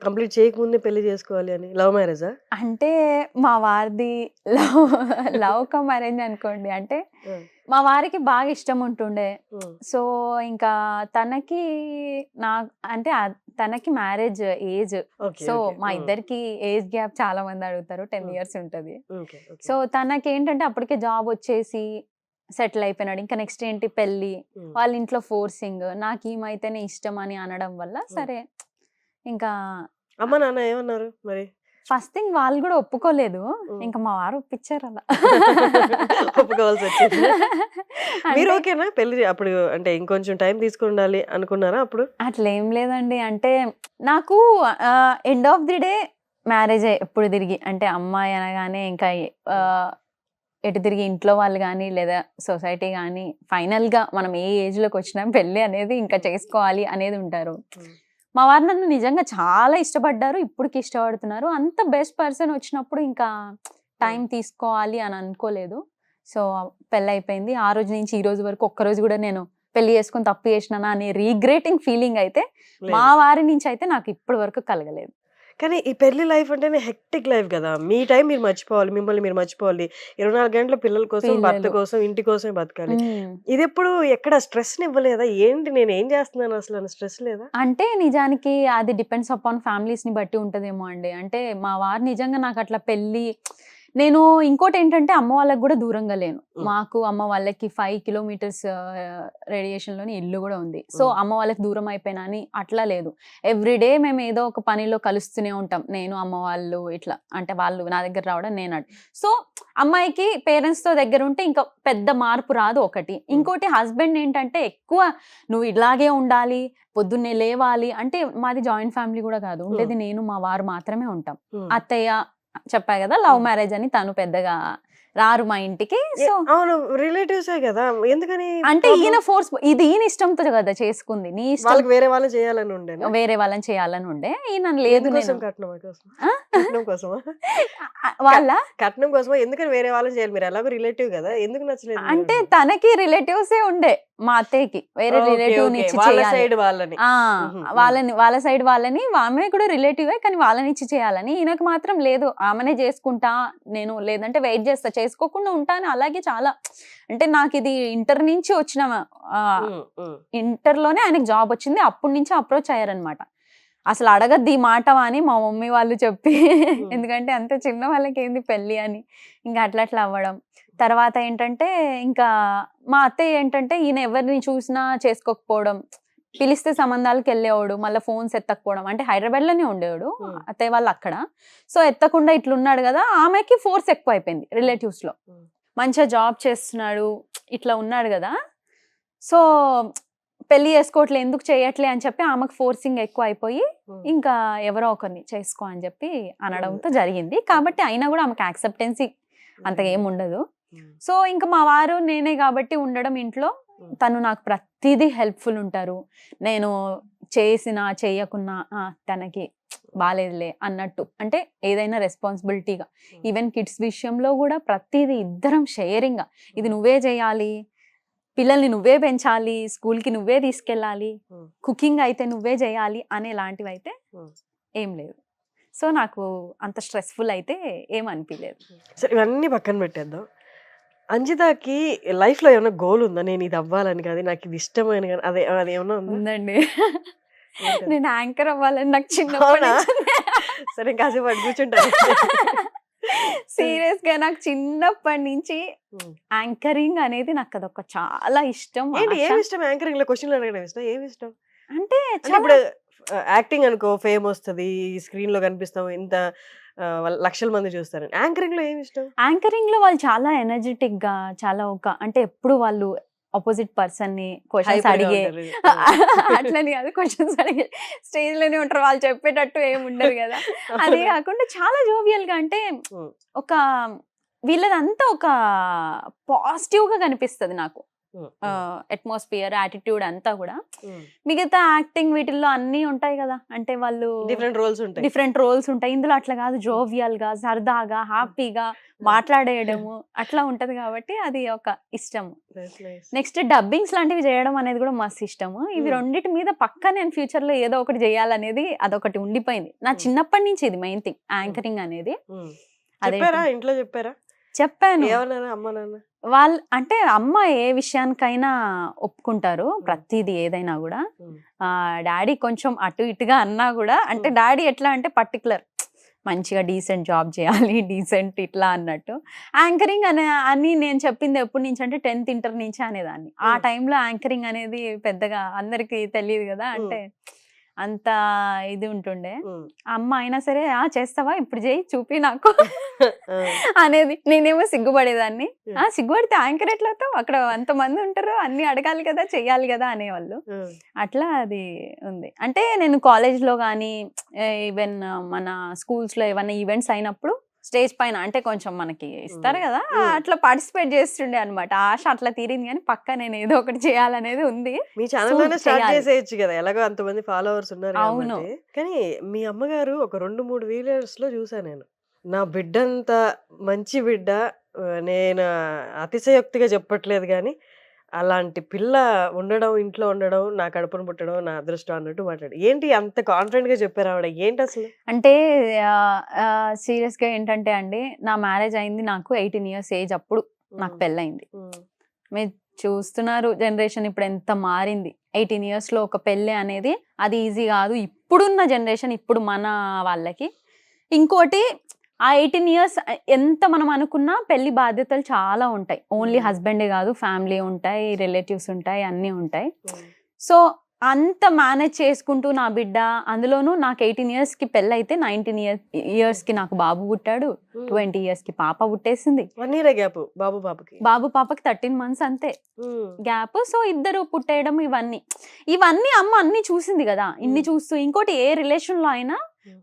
కంప్లీట్ చేయకముందే పెళ్లి చేసుకోవాలి అని? లవ్ మ్యారేజా? అంటే మా వారిది లవ్ లవ్ కమ్ అరేంజ్ అనుకోండి. అంటే ఆ! మా వారికి బాగా ఇష్టం ఉంటుండే. హ్మ్. సో, ఇంకా తనకి నా అంటే తనకి marriage age. Okay. So, okay. మా హ్మ్. ఇద్దరికి ఏజ్ గ్యాప్ చాలా మంది అడుగుతారు. 10 హ్మ్. ఇయర్స్ ఉంటది. ఓకే. ఓకే. సో, తనకేంటంటే అప్పటికే జాబ్ వచ్చేసి సెటిల్ అయిపోయినాడు. ఇంకా నెక్స్ట్ ఏంటి పెళ్లి. హ్మ్. వాళ్ళ ఇంట్లో ఫోర్సింగ్. నాకీమైతేనే ఇష్టం అని అనడం వల్ల హ్మ్. సరే ఇంకా అమ్మ, నాన్న ఏమన్నారు మరి? ఫస్ట్ థింగ్ వాళ్ళు గూడా ఒప్పుకోలేదు. హ్మ్. ఇంక మా వారు ఒప్పించారలా. ఒప్పుకోవాల్సొచ్చిందా? మీరు అంటే ఓకేనా? పెళ్లి అప్పుడు అంటే ఇంకొంచెం టైం తీసుకుండాలి అనుకున్నారా అప్పుడు? అట్లేం లేదండి. అంటే నాకు ఎండ్ ఆఫ్ ది డే మ్యారేజే ఎప్పుడు తిరిగి. అంటే అమ్మాయి అనగానే ఇంకా హ్మ్. ఆహ్, ఎటు తిరిగి ఇంట్లో వాళ్ళు గానీ, లేదా సొసైటీ గానీ, ఫైనల్‌గా మనం ఏ ఏజ్‌లోకొచ్చినా పెళ్లి అనేది ఇంకా హ్మ్. చేసుకోవాలి అనేది ఉంటారు. హ్మ్. మా వారు నన్ను నిజంగా చాలా ఇష్టపడ్డారు. ఇప్పటికి ఇష్టపడుతున్నారు. అంత బెస్ట్ పర్సన్ వచ్చినప్పుడు ఇంకా హ్మ్. టైం తీసుకోవాలి అని అనుకోలేదు. సో, పెళ్లయిపోయింది. ఆ రోజు నుంచి ఈ రోజు వరకు ఒక్కరోజు గూడా నేను పెళ్లి చేసుకొని తప్పు చేసినానా అనే రీగ్రెటింగ్ ఫీలింగ్ అయితే మా లేదు. వారి నుంచి అయితే నాకు ఇప్పటి వరకు కలగలేదు. కానీ ఈ పెళ్లి లైఫ్ అంటేనే హెక్టిక్ లైఫ్ గదా! మీ టైం మీరు మర్చిపోవాలి. మిమ్మల్ని మీరు మర్చిపోవాలి. 24 గంటలు పిల్లల కోసం, భర్త పిల్లలు. కోసం, ఇంటి కోసమే బతకాలి. హ్మ్. ఇదెప్పుడు ఎక్కడ స్ట్రెస్‌నివ్వలేదా? ఏంటి నేనేం జేస్తున్నానసలు అన్న స్ట్రెస్ లేదా? అంటే నిజానికి అది డిపెండ్స్ అపాన్ ఫ్యామిలీస్‌ని బట్టి ఉంటదేమో అండి. అంటే మా వారు నిజంగా నాకట్లా పెళ్లి నేను ఇంకోటేంటంటే అమ్మ వాళ్ళకి గూడా దూరంగా లేను. హ్మ్. మాకు అమ్మ వాళ్ళకి 5 కిలోమీటర్స్ రేడియేషన్‌లోనే ఇల్లు గూడా ఉంది. సో, హ్మ్. అమ్మ వాళ్ళకి దూరం అయిపోయినా అని అట్లా లేదు. ఎవ్రీడే మేము ఏదో ఒక పనిలో కలుస్తూనే ఉంటాం. నేను, అమ్మ వాళ్ళు ఇట్లా. అంటే వాళ్ళు నా దగ్గర రావడం, నేను అటు. సో, అమ్మాయికి పేరెంట్స్‌తో దగ్గరుంటే ఇంకా పెద్ద మార్పు రాదు ఒకటి. హ్మ్. ఇంకోటి హస్బెండ్ ఏంటంటే ఎక్కువ నువ్వు ఇలాగే ఉండాలి, పొద్దున్నే లేవాలి. అంటే మాది జాయింట్ ఫ్యామిలీ గూడా కాదు. హ్మ్. ఉండేది నేను, మా వారు మాత్రమే ఉంటాం. హ్మ్. అత్తయ్య చెప్పా గదా! లవ్ హ్మ్. మ్యారేజ్ అని తను పెద్దగా రారు మా ఇంటికి. సో, అవును. రిలేటివ్సే గదా! ఎందుకని అంటే ప్రాబ్లమ్? ఇది ఈయన ఇష్టంతో గదా చేసుకుంది. నీ ఇష్టం వాళ్ళకి వేరే వాళ్ళని చేయాలని ఉండేనా? వేరే వాళ్ళని చేయాలని ఉండే. ఈయన లేదు నేను ఎందుకోసం కట్నమా కోసం? ఆ! కట్నం కోసమా? క వాళ్ళ కట్నం కోసమా? ఎందుకని వేరే వాళ్ళని చేయాలి? మీరు ఎలాగో రిలేటివ్ గదా! ఎందుకు నచ్చలేదు అంటే మీరన్నారు? తనకి రిలేటివ్సే ఉండే. మా అత్తయ్యకి. వేరే ఓకే. ఓకే. రిలేటివ్‌నిచ్చి వాళ్ళ చేయాలి. సైడ్ వాళ్ళని. ఆ! హుహు. హ్మ్. వాళ్ళ సైడ్ వాళ్ళని ఆమె కూడా రిలేటివే కానీ వాళ్ళనిచ్చి చేయాలని. ఈయనకు మాత్రం లేదు. ఆమెనే చేసుకుంటా నేను లేదంటే వెయిట్ చేస్తా. చేసుకోకుండా ఉంటా అని అలాగే చాలా అంటే నాకిది ఇంటర్ నుంచి వచ్చిన ఆహ్, హ్మ్. హ్మ్. ఇంటర్‌లోనే ఆయనకి జాబ్ వచ్చింది. అప్పటి నుంచి అప్రోచ్ అయ్యారనమాట. అసలు అడగద్దు ఈ మాట అని మా మమ్మీ వాళ్ళు చెప్పి ఎందుకంటే అంత చిన్న వాళ్ళకి ఏంది పెళ్ళి అని ఇంకా అట్లా అవ్వడం. తర్వాత ఏంటంటే ఇంకా మా అత్తయ్య ఏంటంటే ఈయన ఎవరిని చూసినా చేసుకోకపోవడం, పిలిస్తే సంబంధాలకు వెళ్ళేవాడు, మళ్ళీ ఫోన్స్ ఎత్తకపోవడం. అంటే హైదరాబాద్లోనే ఉండేవాడు అత్తయ్య వాళ్ళు అక్కడ. సో ఎత్తకుండా ఇట్లున్నాడు కదా, ఆమెకి ఫోర్స్ ఎక్కువ అయిపోయింది రిలేటివ్స్లో. మంచిగా జాబ్ చేస్తున్నాడు ఇట్లా ఉన్నాడు కదా, సో పెళ్లి చేసుకోవట్లే, ఎందుకు చేయట్లే అని చెప్పి ఆమెకు ఫోర్సింగ్ ఎక్కువ అయిపోయి ఇంకా ఎవరో ఒకరిని చేసుకో అని చెప్పి అనడంతో జరిగింది. కాబట్టి అయినా కూడా ఆమెకు యాక్సెప్టెన్సీ అంతగా ఏమి ఉండదు. సో ఇంకా మా వారు నేనే కాబట్టి ఉండడం ఇంట్లో, తను నాకు ప్రతిదీ హెల్ప్ఫుల్ ఉంటారు. నేను చేసినా చేయకున్నా తనకి బాలేదులే అన్నట్టు, అంటే ఏదైనా రెస్పాన్సిబిలిటీగా. ఈవెన్ కిడ్స్ విషయంలో కూడా ప్రతిదీ ఇద్దరం షేరింగ్గా, ఇది నువ్వే చేయాలి, పిల్లల్ని నువ్వే పెంచాలి, స్కూల్కి నువ్వే తీసుకెళ్ళాలి, కుకింగ్ అయితే నువ్వే చేయాలి అనేలాంటివి అయితే ఏం లేదు. సో నాకు అంత స్ట్రెస్ఫుల్ అయితే ఏం అనిపించలేదు. సరే ఇవన్నీ పక్కన పెట్టేద్దాం. అంజితకి లైఫ్లో ఏమైనా గోల్ ఉందా? నేను ఇది అవ్వాలని కాదు, నాకు ఇది ఇష్టమైన కానీ అది ఏమన్నా ఉందా? ఉందండి. నేను యాంకర్ అవ్వాలని నాకు చిన్నప్పుడు. సరే కాసేపు అటు కూర్చుంటాను. సీరియస్ గా నాకు చిన్నప్పటి నుంచి యాంకరింగ్ అనేది నాకు అదొక చాలా ఇష్టం. ఏంటి ఏమి ఇష్టం యాంకరింగ్ లో? క్వశ్చన్లు అడగడం ఇష్టం? ఏమి ఇష్టం అంటే ఇప్పుడు యాక్టింగ్ అనుకో ఫేమ్ వస్తుంది, స్క్రీన్ లో కనిపిస్తాం, ఇంత లక్షల మంది చూస్తారు. యాంకరింగ్ లో ఏమి ఇష్టం? యాంకరింగ్ లో వాళ్ళు చాలా ఎనర్జెటిక్ గా, చాలా అంటే ఎప్పుడు వాళ్ళు ఆపోజిట్ పర్సన్ ని క్వశ్చన్స్ అడిగే అట్లని కాదు, క్వశ్చన్స్ అడిగే స్టేజ్ లోనే ఉంటారు, వాళ్ళు చెప్పేటట్టు ఏమి ఉండదు కదా. అదే కాకుండా చాలా జోవియల్ గా, అంటే ఒక వీళ్ళదంతా ఒక పాజిటివ్ గా కనిపిస్తుంది నాకు. అట్మాస్ఫియర్, యాటిట్యూడ్ అంతా కూడా. మిగతా యాక్టింగ్ వీటిల్లో అన్ని ఉంటాయి కదా, అంటే వాళ్ళు డిఫరెంట్ రోల్స్ ఉంటాయి. ఇందులో అట్లా కాదు, జోవియల్ గా, సరదాగా, హ్యాపీగా మాట్లాడేయడము అట్లా ఉంటది కాబట్టి అది ఒక ఇష్టము. నెక్స్ట్ డబ్బింగ్స్ లాంటివి చేయడం అనేది కూడా మస్తు ఇష్టము. ఇవి రెండింటి మీద పక్కా నేను ఫ్యూచర్ లో ఏదో ఒకటి చేయాలనేది అదొకటి ఉండిపోయింది నా చిన్నప్పటి నుంచి. ఇది మెయిన్ థింగ్ యాంకరింగ్ అనేది. అదే ఇంట్లో చెప్పాను. అమ్మ నాన్న వాళ్ళు అంటే అమ్మ ఏ విషయానికైనా ఒప్పుకుంటారు, ప్రతిదీ ఏదైనా కూడా. డాడీ కొంచెం అటు ఇటుగా అన్నా కూడా, అంటే డాడీ ఎట్లా అంటే పర్టికులర్, మంచిగా డీసెంట్ జాబ్ చేయాలి, డీసెంట్ ఇట్లా అన్నట్టు. యాంకరింగ్ అని నేను చెప్పింది ఎప్పటి నుంచి అంటే 10th ఇంటర్ నుంచి అనేదాన్ని. ఆ టైంలో యాంకరింగ్ అనేది పెద్దగా అందరికి తెలియదు కదా, అంటే అంత ఇది ఉంటుండే. అమ్మ అయినా సరే చేస్తావా, ఇప్పుడు చేయి, చూపి నాకు అనేది. నేనేమో సిగ్గుపడేదాన్ని. సిగ్గుపడితే యాంకర్ ఎట్లా అవుతావు, అక్కడ అంతమంది ఉంటారు, అన్ని అడగాలి కదా, చెయ్యాలి కదా అనేవాళ్ళు. అట్లా అది ఉంది. అంటే నేను కాలేజ్లో కానీ ఈవెన్ మన స్కూల్స్లో ఏమైనా ఈవెంట్స్ అయినప్పుడు స్టేజ్ పైన, అంటే కొంచెం మనకి ఇస్తారు కదా, అట్లా పార్టిసిపేట్ చేస్తుండే అనమాట. ఆశ అట్లా తీరింది, కానీ పక్కా నేను ఏదో ఒకటి చేయాలనేది ఉంది. మీ ఛానల్లోనే స్టార్ట్ చేసేయచ్చు కదా, ఎలాగో అంతమంది ఫాలోవర్స్ ఉన్నారు. అవును, కానీ మీ అమ్మగారు ఒక 2-3 వీడియోస్ లో చూసా నేను, నా బిడ్డంత మంచి బిడ్డ, నేను అతిశయోక్తిగా చెప్పట్లేదు కానీ అలాంటి పిల్ల ఉండడం, ఇంట్లో ఉండడం, నా కడుపును పుట్టడం నా అదృష్టం అన్నట్టు మాట్లాడు. ఏంటి అంత కాన్ఫిడెంట్ గా చెప్పారు ఆవిడ? ఏంటి అసలు? అంటే సీరియస్ గా ఏంటంటే అండి, నా మ్యారేజ్ అయింది నాకు 18 years ఏజ్, అప్పుడు నాకు పెళ్ళయింది. మీరు చూస్తున్నారు జనరేషన్ ఇప్పుడు ఎంత మారింది. 18 years లో ఒక పెళ్ళి అనేది అది ఈజీ కాదు ఇప్పుడున్న జనరేషన్, ఇప్పుడు మన వాళ్ళకి. ఇంకోటి, ఆ 18 years ఎంత మనం అనుకున్నా పెళ్లి బాధ్యతలు చాలా ఉంటాయి. ఓన్లీ హస్బెండే కాదు, ఫ్యామిలీ ఉంటాయి, రిలేటివ్స్ ఉంటాయి, అన్నీ ఉంటాయి. సో అంత మేనేజ్ చేసుకుంటూ నా బిడ్డ, అందులోనూ నాకు 18 years కి పెళ్ళైతే 19 years కి నాకు బాబు పుట్టాడు, 20 years కి పాప పుట్టేసింది. 1 year గ్యాప్ బాబు పాపకి 13 months అంతే గ్యాప్. సో ఇద్దరు పుట్టేయడం, ఇవన్నీ అమ్మ అన్ని చూసింది కదా. ఇన్ని చూస్తూ ఇంకోటి, ఏ రిలేషన్ లో అయినా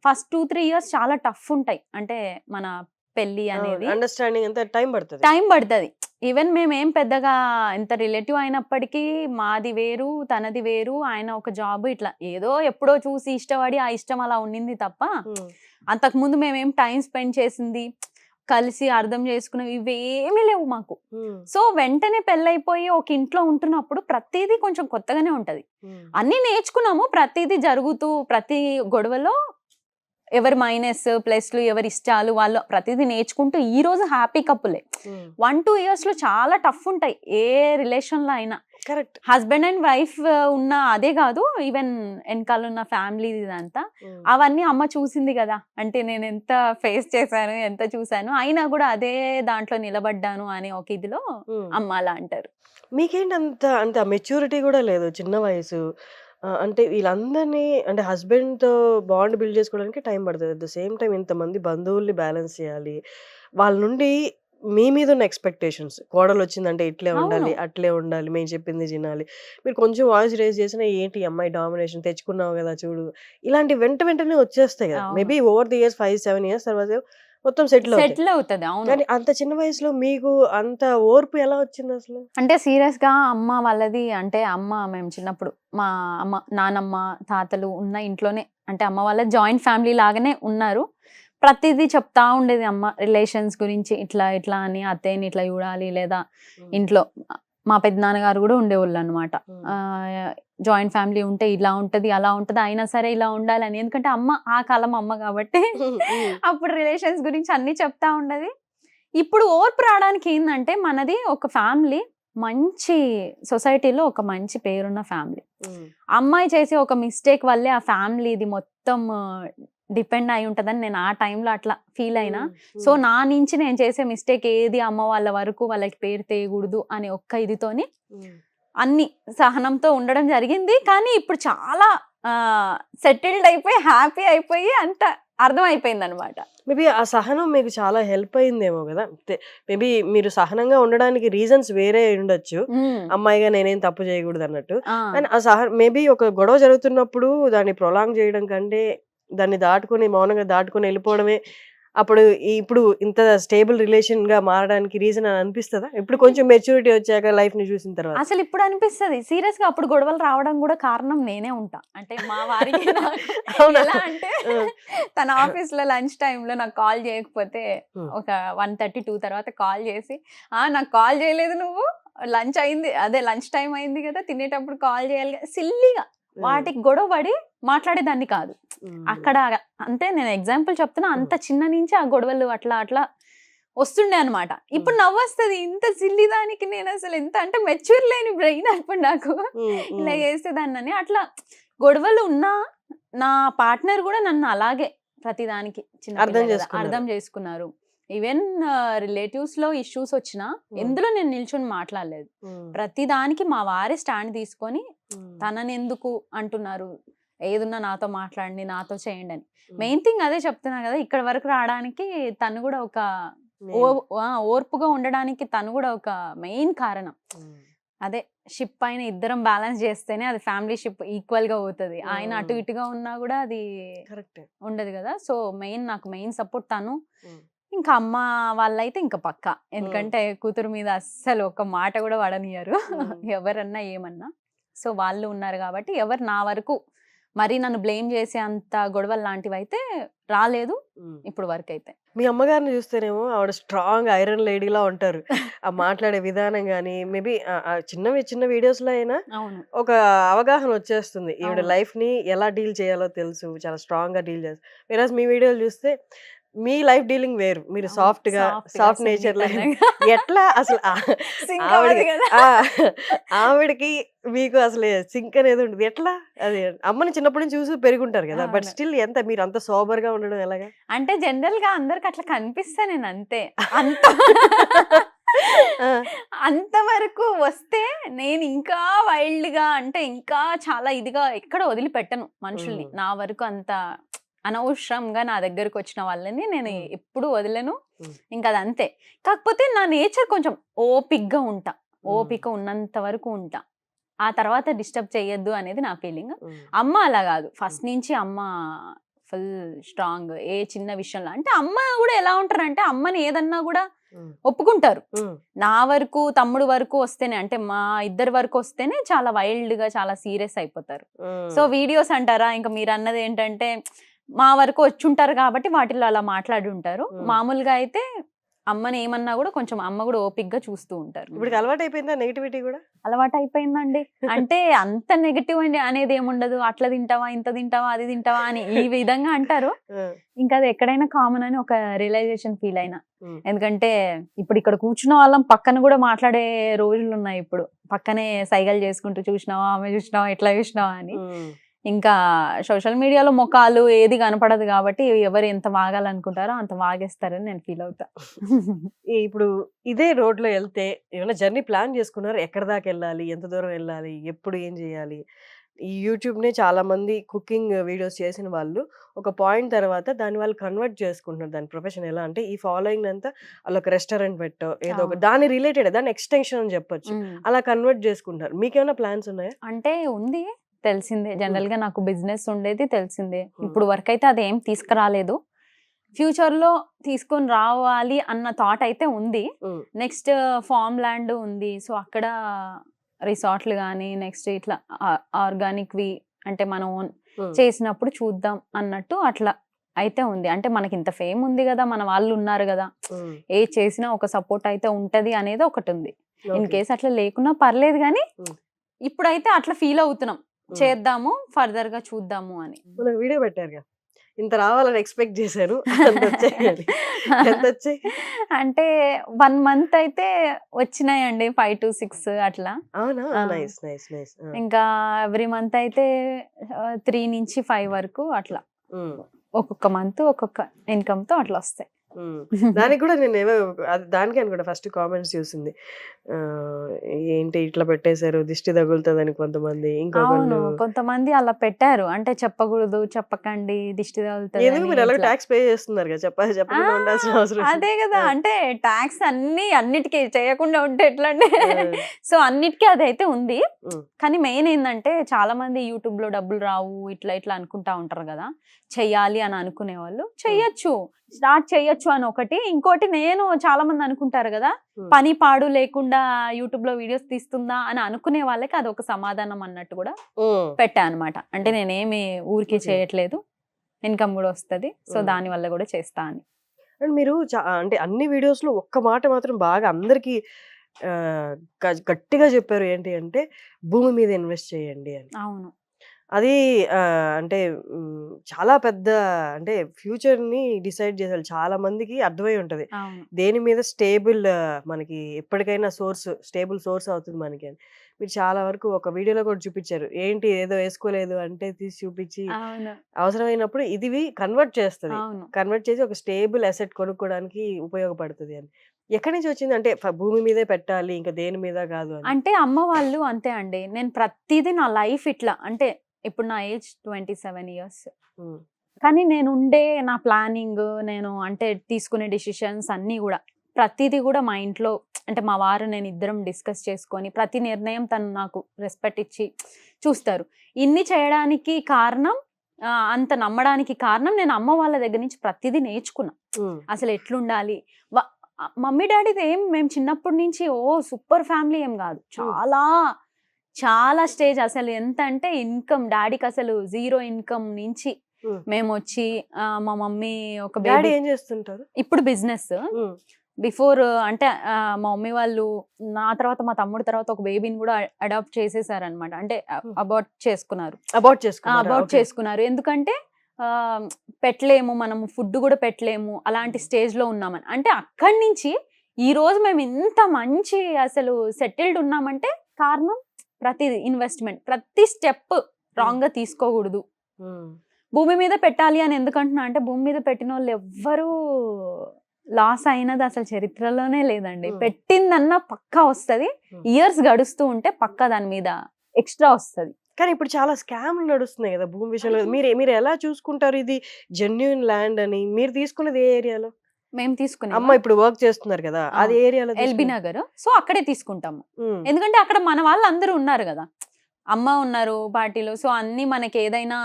ఫస్ట్ 2-3 years చాలా టఫ్ ఉంటాయి. అంటే మన పెళ్లి అనేది అండర్స్టాండింగ్ అంతా టైం పడుతుంది. ఈవెన్ మేమేం పెద్దగా ఎంత రిలేటివ్ అయినప్పటికీ మాది వేరు, తనది వేరు, ఆయన ఒక జాబ్, ఇట్లా ఏదో ఎప్పుడో చూసి ఇష్టపడి ఆ ఇష్టం అలా ఉండింది తప్ప, అంతకుముందు మేమేం టైం స్పెండ్ చేసింది, కలిసి అర్థం చేసుకునేవి ఇవేమీ లేవు మాకు. సో వెంటనే పెళ్ళైపోయి ఒక ఇంట్లో ఉంటున్నప్పుడు ప్రతిదీ కొంచెం కొత్తగానే ఉంటది. అన్ని నేర్చుకున్నాము, ప్రతిదీ జరుగుతూ, ప్రతి గొడవలో ఎవరి మైనస్ ప్లస్లు, ఎవరి ఇష్టాలు, వాళ్ళు ప్రతిదీ నేర్చుకుంటూ ఈ రోజు హ్యాపీ కపులే. 1-2 years లో చాలా టఫ్ ఉంటాయి ఏ రిలేషన్ లో అయినా. కరెక్ట్. హస్బెండ్ అండ్ వైఫ్ ఉన్న అదే కాదు, ఈవెన్ వెనకాల ఉన్న ఫ్యామిలీ ఇదంతా అవన్నీ అమ్మ చూసింది కదా. అంటే నేను ఎంత ఫేస్ చేశాను, ఎంత చూశాను, అయినా కూడా అదే దాంట్లో నిలబడ్డాను అనే ఒక ఇదిలో అమ్మ అలా అంటారు. మీకేంటి అంత అంటే ఆ మెచ్యూరిటీ కూడా లేదు, చిన్న వయసు. అంటే వీళ్ళందరినీ అంటే హస్బెండ్‌తో బాండ్ బిల్డ్ చేసుకోవడానికి టైం పడతది. అట్ ద సేమ్ టైమ్ ఇంతమంది బంధువుల్ని బ్యాలెన్స్ చేయాలి. వాళ్ళ నుండి మీ మీద ఉన్న ఎక్స్‌పెక్టేషన్స్, కోడలొచ్చిందంటే ఇట్లే అవును. ఉండాలి, అట్లే ఉండాలి, మేము చెప్పింది వినాలి. మీరు కొంచెం వాయిస్ రైజ్ చేసినా ఏంటి ఈ అమ్మాయి డామినేషన్ తెచ్చుకున్నావు కదా చూడు. ఇలాంటి వెంటనే వచ్చేస్తాయి కదా. అవును. Maybe over the years 5, 7 years తర్వాత మొత్తం సెటిల్ అవుతాయి. సెటిల్ అవుతుంది. అవును. కానీ అంత చిన్న వయసులో మీకు అంత ఓర్పు ఎలా వచ్చిందసలు? అంటే సీరియస్‌గా అమ్మ వాళ్ళది అంటే మేము చిన్నప్పుడు మా నానమ్మ, తాతలు ఉన్న ఇంట్లోనే, అంటే అమ్మ వాళ్ళ జాయింట్ ఫ్యామిలీ లాగానే ఉన్నారు. ప్రతిదీ చెప్తా ఉండేది అమ్మ రిలేషన్స్ గురించి. ఇట్లా ఇట్లా అని అత్తయ్యని ఇట్లా చూడాలి, లేదా హ్మ్. ఇంట్లో మా పెద్దనాన్నగారు కూడా ఉండేవాళ్ళనమాట. హ్మ్. జాయింట్ ఫ్యామిలీ ఉంటే ఇలా ఉంటది, అలా ఉంటది, అయినా సరే ఇలా ఉండాలని. ఎందుకంటే అమ్మ ఆ కాలం అమ్మ కాబట్టి హ్మ్. అప్పుడు రిలేషన్స్ గురించి అన్నీ చెప్తా ఉండేది. ఇప్పుడు ఓర్పు రావడానికి ఏందంటే, మనది ఒక ఫ్యామిలీ మంచి సొసైటీలో ఒక మంచి పేరున్న ఫ్యామిలీ. హ్మ్. అమ్మాయి చేసే ఒక మిస్టేక్ వల్లే ఆ ఫ్యామిలీది మొత్తం డిపెండ్ అయి ఉంటదని నేను ఆ టైంలో అట్లా ఫీల్ అయినా. సో హ్మ్. నా నుంచి నేను చేసే మిస్టేక్ ఏది అమ్మ వాళ్ళ వరకు వాళ్ళకి పేరు తేయకూడదు అనే ఒక్క ఇదితోని హ్మ్. అన్ని సహనంతో ఉండడం జరిగింది. కానీ ఇప్పుడు చాలా సెటిల్డ్ అయిపోయి, హ్యాపీ అయిపోయి అంత అర్థమైపోయిందనమాట. మేబీ ఆ సహనం మీకు చాలా హెల్ప్ అయిందేమో గదా! మేబీ మీరు సహనంగా ఉండడానికి రీజన్స్ వేరే అయ్యుండొచ్చు. హ్మ్. అమ్మాయిగా నేనేం తప్పు చేయకూడదన్నట్టు. ఆ! కానీ ఆ మేబీ ఒక గొడవ జరుగుతున్నప్పుడు దాన్ని ప్రొలాంగ్ చేయడం కంటే, దాన్ని దాటుకొని మౌనంగా దాటుకొని ఎళ్ళిపోవడమే అప్పుడు ఇప్పుడు ఇంత స్టేబుల్ రిలేషన్‌గా మారడానికి రీజన్ అని అనిపిస్తదా? ఇప్పుడు అంటే కొంచెం మెచ్యూరిటీ వచ్చాక లైఫ్‌ని చూసిన తర్వాత. అసలిప్పుడు అనిపిస్తది. సీరియస్‌గా అప్పుడు గొడవలు రావడం గూడా కారణం నేనే ఉంటా. అంటే మా వారికి నాకు అవునా? ఎలా అంటే ఆ! తన ఆఫీస్‌లో లంచ్ టైమ్‌లో నాకు కాల్ చేయకపోతే హ్మ్. ఒక 1:30, 2 తర్వాత కాల్ చేసి, నాకు కాల్ చేయలేదు నువ్వు. లంచ్ అయింది. అదే లంచ్ టైమ్ అయింది గదా! తినేటప్పుడు కాల్ చేయాలి గదా! సిల్లీగా హ్మ్. వాటికి గొడవ పడి మాట్లాడేదాన్ని కాదు. హ్మ్. అక్కడ అంటే నేను ఎగ్జాంపుల్ చెప్తున్నా. హ్మ్. అంత చిన్న నుంచి ఆ గొడవలు అట్లా అట్లా వస్తుండే అనమాట. హ్మ్. ఇప్పుడు నవ్వొస్తది. ఇంత సిల్లీ దానికి నేనసలు ఎంత అంటే మెచ్యూర్ లేని బ్రెయిన్ అప్పుడు నాకు. హ్మ్. ఇలా హ్మ్. చేసేదాన్నని. అట్లా గొడవలు ఉన్నా నా పార్ట్నర్ గూడా నన్ను అలాగే ప్రతిదానికి చిన్న అర్థం పిల్ల గదా! చేసుకున్నారు. అర్థం చేసుకున్నారు. ఈవెన్ రిలేటివ్స్‌లో ఇష్యూస్ వచ్చినా హ్మ్. ఎందులో నేను నిల్చొని మాట్లాడలేదు. హ్మ్. ప్రతిదానికి మా వారే స్టాండ్ తీసుకొని హ్మ్. తననెందుకు అంటున్నారు? ఏదున్నా నాతో మాట్లాడండి, నాతో చేయండి అని. హ్మ్. మెయిన్ థింగ్ అదే చెప్తున్నా గదా! ఇక్కడి వరకు రాడానికి తను గూడా ఒక ఓ మెయిన్. ఓర్పుగా ఉండడానికి తను గూడా ఒక మెయిన్ కారణం. హ్మ్. అదే షిప్ పైన ఇద్దరం బ్యాలెన్స్ జేస్తేనే అది ఫ్యామిలీ షిప్ ఈక్వల్‌గా పోతది. ఆయన అటు హ్మ్. ఇటుగా ఉన్నా గూడా అది కరెక్టే. ఉండదు గదా! సో, నాకు మెయిన్ సపోర్ట్ తను. హ్మ్. ఇంకా అమ్మ వాళ్ళైతే ఇంక పక్కా. హ్మ్. ఎందుకంటే కూతురు మీద అస్సలు ఒక మాట గూడా పడనియ్యరు. హ్మ్. ఎవరన్నా ఏమన్నా. సో, వాళ్ళు ఉన్నారు గాబట్టి ఎవరు నా వరకు మరీ నన్ను బ్లేమ్ జేసే అంత గొడవలు లాంటివైతే రాలేదు. హ్మ్. ఇప్పుడు వరకైతే. మీ అమ్మగారిని చూస్తేనేమో ఆవిడ స్ట్రాంగ్ ఐరన్ లేడీలా ఉంటారు. ఆ మాట్లాడే విధానం గాని, మేబీ చిన్న వీడియోస్‌లో అయినా అవును. ఒక అవగాహన వచ్చేస్తుంది. ఈవిడ అవును. లైఫ్‌ని ఎలా డీల్ చేయాలో తెలుసు. చాలా స్ట్రాంగ్‌గా డీల్ చేస్తారు. వేరస్ మీ వీడియోలు చూస్తే మీ లైఫ్ డీలింగ్ వేరు. మీరు అవును. సాఫ్ట్‌గా, సాఫ్ట్ నేచర్‌లో సున్నితంగా ఎట్లా అసలు సింక్ అవ్వదు ఆవిడకి గదా! ఆ! ఆవిడకి మీకు అసలు సింక్ అనేది ఉండదు. ఎట్లా? అది అమ్మని చిన్నప్పటి నుంచి చూసి పెరిగుంటారు కదా! బట్ అవును. స్టిల్ మీరు అంత సోబర్‌గా ఉండడం ఎలాగా? అంటే జనరల్‌గా అందరికి అట్లా కనిపిస్తా నేనంతే. అంత ఆ! అంతవరకు వస్తే నేనింకా వైల్డ్‌గా అంటే ఇంకా చాలా ఇదిగా ఎక్కడ వదిలిపెట్టను మనుషుల్ని. హ్మ్. నా వరకు అంత అనవసరంగా నా దగ్గరకొచ్చిన వాళ్ళని నేను హ్మ్. ఎప్పుడు వదలను. హ్మ్. ఇంకదంతే. కాకపోతే నా నేచర్ కొంచెం ఓపికగా ఉంటా. హ్మ్. ఓపిక ఉన్నంత వరకు ఉంటా. ఆ తర్వాత డిస్టర్బ్ చేయొద్దు అనేది నా ఫీలింగ్. హ్మ్. అమ్మ అలా గాదు. హ్మ్. ఫస్ట్ నుంచి అమ్మ ఫుల్ స్ట్రాంగ్. ఏ చిన్న విషయంలో అంటే అమ్మ గూడా ఎలా ఉంటారంటే అమ్మని ఏదన్నా గూడా హ్మ్. ఒప్పుకుంటారు. హ్మ్. నా వరకు, తమ్ముడు వరకు వస్తేనే అంటే మా ఇద్దరి వరకు వస్తేనే చాలా వైల్డ్‌గా చాలా సీరియస్ అయిపోతారు. సో, హ్మ్. వీడియోస్ అంటారా? ఇంక మీరన్నదేంటంటే మా వరకు వచ్చుంటారు కాబట్టి వాటిల్లో అలా మాట్లాడుంటారు. హ్మ్. మామూలుగా అయితే అమ్మని ఏమన్నా కూడా కొంచెం అమ్మ కూడా ఓపిక్ గా చూస్తూ ఉంటారు. ఇప్పుడు అలవాటు అయిపోయిందా నెగిటివిటీ కూడా? అలవాటు అయిపోయిందండి. అంటే అంత నెగటివ్ అనేది ఏముండదు. అట్లా తింటావా, ఇంత తింటావా, అది తింటావా అని ఈ విధంగా అంటారు. ఇంకా అది ఎక్కడైనా కామన్ అని ఒక రియలైజేషన్ ఫీల్ అయినా. ఎందుకంటే ఇప్పుడు ఇక్కడ కూర్చున్న వాళ్ళం పక్కన కూడా మాట్లాడే రోజులు ఉన్నాయి. ఇప్పుడు పక్కనే సైగలు చేసుకుంటూ చూసినావా, ఆమె చూసినావా, ఎట్లా చూసినావా అని. ఇంకా సోషల్ మీడియాలో ముఖాలు ఏది కనపడదు కాబట్టి ఎవరు ఎంత వాగాలనుకుంటారో అంత వాగేస్తారని నేను ఫీల్ అవుతా. ఇప్పుడు ఇదే రోడ్లో వెళ్తే ఏమైనా జర్నీ ప్లాన్ చేసుకున్నారు? ఎక్కడ దాకా వెళ్ళాలి, ఎంత దూరం వెళ్ళాలి, ఎప్పుడు ఏం చేయాలి? ఈ యూట్యూబ్నే చాలా మంది కుకింగ్ వీడియోస్ చేసిన వాళ్ళు ఒక పాయింట్ తర్వాత దాన్ని వాళ్ళు కన్వర్ట్ చేసుకుంటున్నారు. దాని ప్రొఫెషన్ ఎలా అంటే ఈ ఫాలోయింగ్ అంతా వాళ్ళు ఒక రెస్టారెంట్ పెట్టో ఏదో ఒక దాని రిలేటెడ్ దాని ఎక్స్టెన్షన్ అని చెప్పొచ్చు, అలా కన్వర్ట్ చేసుకుంటారు. మీకేమైనా ప్లాన్స్ ఉన్నాయా? అంటే ఉంది, తెలిసిందే. జనరల్ గా నాకు బిజినెస్ ఉండేది తెలిసిందే. ఇప్పుడు వరకు అయితే అదేం తీసుకురాలేదు. ఫ్యూచర్ లో తీసుకొని రావాలి అన్న థాట్ అయితే ఉంది. నెక్స్ట్ ఫార్మ్ ల్యాండ్ ఉంది. సో అక్కడ రిసార్ట్లు కానీ నెక్స్ట్ ఇట్లా ఆర్గానిక్ వి అంటే మనం చేసినప్పుడు చూద్దాం అన్నట్టు అట్లా అయితే ఉంది. అంటే మనకి ఇంత ఫేమ్ ఉంది కదా, మన వాళ్ళు ఉన్నారు కదా, ఏ చేసినా ఒక సపోర్ట్ అయితే ఉంటది అనేది ఒకటి ఉంది. ఇన్ కేస్ అట్లా లేకున్నా పర్లేదు కానీ ఇప్పుడైతే అట్లా ఫీల్ అవుతున్నాం, చేద్దాము ఫర్దర్ గా చూద్దాము అని. వీడియో పెట్టారు ఇంత రావాలని ఎక్స్పెక్ట్ చేశారు, అంటే 1 month అయితే వచ్చినాయండి, 5 to 6 అట్లా. ఇంకా ఎవ్రీ మంత్ అయితే 3 నుంచి 5 వరకు అట్లా ఒక్కొక్క మంత్ ఒక్కొక్క ఇన్కమ్ తో అట్లా వస్తాయి. దానికి కూడా నేను దానికి అనుకుంటా ఫస్ట్ కామెంట్స్ చూసింది, ఏంటి ఇట్లా పెట్టేశారు, దిష్టి తగులుతుందని కొంతమంది. అవును, కొంతమంది అలా పెట్టారు. అంటే చెప్పకూడదు, చెప్పకండి, దిష్టి తగులుతుంది. ట్యాక్స్ పే చేస్తున్నారు కదా, చెప్పకుండా ఉండాల్సిన అవసరం. అదే కదా, అంటే ట్యాక్స్ అన్నిటికీ చేయకుండా ఉంటే ఎట్లా అండి. సో అన్నిటికీ అదైతే ఉంది. కానీ మెయిన్ ఏంటంటే చాలా మంది యూట్యూబ్ లో డబ్బులు రావు ఇట్లా ఇట్లా అనుకుంటా ఉంటారు కదా. చెయ్యాలి అని అనుకునే వాళ్ళు చెయ్యొచ్చు, స్టార్ట్ చెయ్యొచ్చు అని ఒకటి. ఇంకోటి నేను చాలా మంది అనుకుంటారు కదా, పని పాడు లేకుండా యూట్యూబ్ లో వీడియోస్ తీస్తుందా అని అనుకునే వాళ్ళకి అది ఒక సమాధానం అన్నట్టు కూడా పెట్టా అనమాట. అంటే నేనేమి ఊరికే చేయట్లేదు, ఇన్కమ్ కూడా వస్తుంది, సో దాని వల్ల కూడా చేస్తా అని. అండ్ మీరు అంటే అన్ని వీడియోస్ లో ఒక్క మాట మాత్రం బాగా అందరికి గట్టిగా చెప్పారు, ఏంటి అంటే భూమి మీద ఇన్వెస్ట్ చేయండి అని. అవును, అది అంటే చాలా పెద్ద అంటే ఫ్యూచర్ ని డిసైడ్ చేసారు. చాలా మందికి అర్థమై ఉంటది దేని మీద స్టేబుల్ మనకి ఎప్పటికైనా స్టేబుల్ సోర్స్ అవుతుంది మనకి అని. మీరు చాలా వరకు ఒక వీడియోలో కూడా చూపించారు, ఏంటి ఏదో వేసుకోలేదు అంటే తీసి చూపించి అవసరమైనప్పుడు ఇది కన్వర్ట్ చేస్తుంది, కన్వర్ట్ చేసి ఒక స్టేబుల్ అసెట్ కొనుక్కోవడానికి ఉపయోగపడుతుంది అని. ఎక్కడి నుంచి వచ్చింది? అంటే భూమి మీదే పెట్టాలి, ఇంకా దేని మీద కాదు అని. అంటే అమ్మ వాళ్ళు అంతే అండి. నేను ప్రతిదీ నా లైఫ్ ఇట్లా, అంటే ఇప్పుడు నా ఏజ్ 27 years, కానీ నేను ఉండే నా ప్లానింగ్, నేను అంటే తీసుకునే డిసిషన్స్ అన్నీ కూడా ప్రతిదీ కూడా మా ఇంట్లో అంటే మా వారు నేను ఇద్దరం డిస్కస్ చేసుకొని ప్రతి నిర్ణయం తను నాకు రెస్పెక్ట్ ఇచ్చి చూస్తారు. ఇన్ని చేయడానికి కారణం, అంత నమ్మడానికి కారణం నేను అమ్మ వాళ్ళ దగ్గర నుంచి ప్రతిదీ నేర్చుకున్నా. అసలు ఎట్లుండాలి, మమ్మీ డాడీది ఏం మేము చిన్నప్పటి నుంచి సూపర్ ఫ్యామిలీ ఏం కాదు, చాలా స్టేజ్. అసలు ఎంత అంటే ఇన్కమ్ డాడీకి అసలు 0 ఇన్కమ్ నుంచి మేము వచ్చి మా మమ్మీ ఒక డాడీ ఏం చేస్తుంటారు ఇప్పుడు బిజినెస్. బిఫోర్ అంటే మా మమ్మీ వాళ్ళు నా తర్వాత మా తమ్ముడు తర్వాత ఒక బేబీని కూడా అడాప్ట్ చేసేసారనమాట. అంటే అబార్ట్ చేసుకున్నారు. ఎందుకంటే పెట్టలేము, మనము ఫుడ్ కూడా పెట్టలేము, అలాంటి స్టేజ్ లో ఉన్నామని. అంటే అక్కడి నుంచి ఈ రోజు మేము ఇంత మంచి అసలు సెటిల్డ్ ఉన్నామంటే కారణం ప్రతిది ఇన్వెస్ట్మెంట్, ప్రతి స్టెప్ రాంగ్ గా తీసుకోకూడదు. భూమి మీద పెట్టాలి అని ఎందుకంటున్నా అంటే భూమి మీద పెట్టిన వాళ్ళు ఎవ్వరూ లాస్ అయినది అసలు చరిత్రలోనే లేదండి. పెట్టిందన్నా పక్కా వస్తుంది, ఇయర్స్ గడుస్తూ ఉంటే పక్కా దాని మీద ఎక్స్ట్రా వస్తుంది. కానీ ఇప్పుడు చాలా స్కామ్లు నడుస్తున్నాయి కదా భూమి విషయంలో. మీరు ఎలా చూసుకుంటారు ఇది జెన్యూన్ ల్యాండ్ అని? మీరు తీసుకున్నది ఏ ఏరియాలో? మేము తీసుకున్నాం, అమ్మ ఇప్పుడు వర్క్ చేస్తున్నారు కదా, అది ఏరియాలో ఎల్బీ నగర్. సో అక్కడే తీసుకుంటాము, ఎందుకంటే అక్కడ మన వాళ్ళు అందరూ ఉన్నారు కదా, అమ్మ ఉన్నారు పార్టీలో. సో అన్ని మనకి ఏదైనా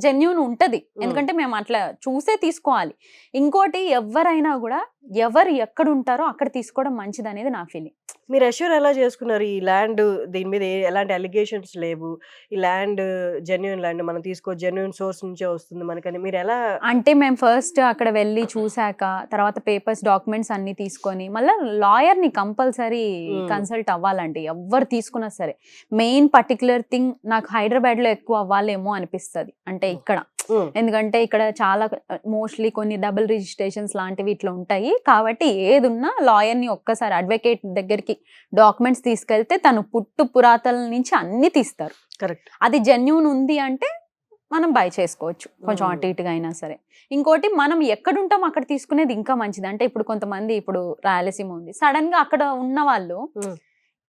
జెన్యూన్ ఉంటది, ఎందుకంటే మేము అట్లా చూసే తీసుకోవాలి. ఇంకోటి ఎవరైనా కూడా ఎవరు ఎక్కడ ఉంటారో అక్కడ తీసుకోవడం మంచిది అనేది నా ఫీలింగ్. మీరు అష్యూర్ ఎలా చేసుకున్నారు? ఈ ల్యాండ్ దీని మీద ఎలాంటి అలిగేషన్స్ లేవు. ఈ ల్యాండ్ జెన్యూన్ ల్యాండ్ మనం జెన్యూన్ సోర్స్ నుంచే వస్తుంది మనకని మీరు ఎలా? అంటే మేము ఫస్ట్ అక్కడ వెళ్ళి చూసాక తర్వాత పేపర్స్ డాక్యుమెంట్స్ అన్ని తీసుకొని మళ్ళీ లాయర్ని కంపల్సరీ కన్సల్ట్ అవ్వాలండి ఎవరు తీసుకున్నా సరే. మెయిన్ పర్టికులర్ థింగ్ నాకు హైదరాబాద్లో ఎక్కువ అవ్వాలేమో అనిపిస్తుంది. అంటే ఇక్కడ ఎందుకంటే ఇక్కడ చాలా మోస్ట్లీ కొన్ని డబుల్ రిజిస్ట్రేషన్స్ లాంటివి ఇట్లా ఉంటాయి కాబట్టి ఏదున్నా లాయర్ని ఒక్కసారి అడ్వకేట్ దగ్గరికి డాక్యుమెంట్స్ తీసుకెళ్తే తను పురాతల నుంచి అన్ని తీస్తారు. కరెక్ట్. అది జెన్యూన్ ఉంది అంటే మనం బై చేసుకోవచ్చు కొంచెం అటు ఇటుగా అయినా సరే. ఇంకోటి మనం ఎక్కడుంటాం అక్కడ తీసుకునేది ఇంకా మంచిది. అంటే ఇప్పుడు కొంతమంది ఇప్పుడు రాయలసీమ ఉంది, సడన్ గా అక్కడ ఉన్న వాళ్ళు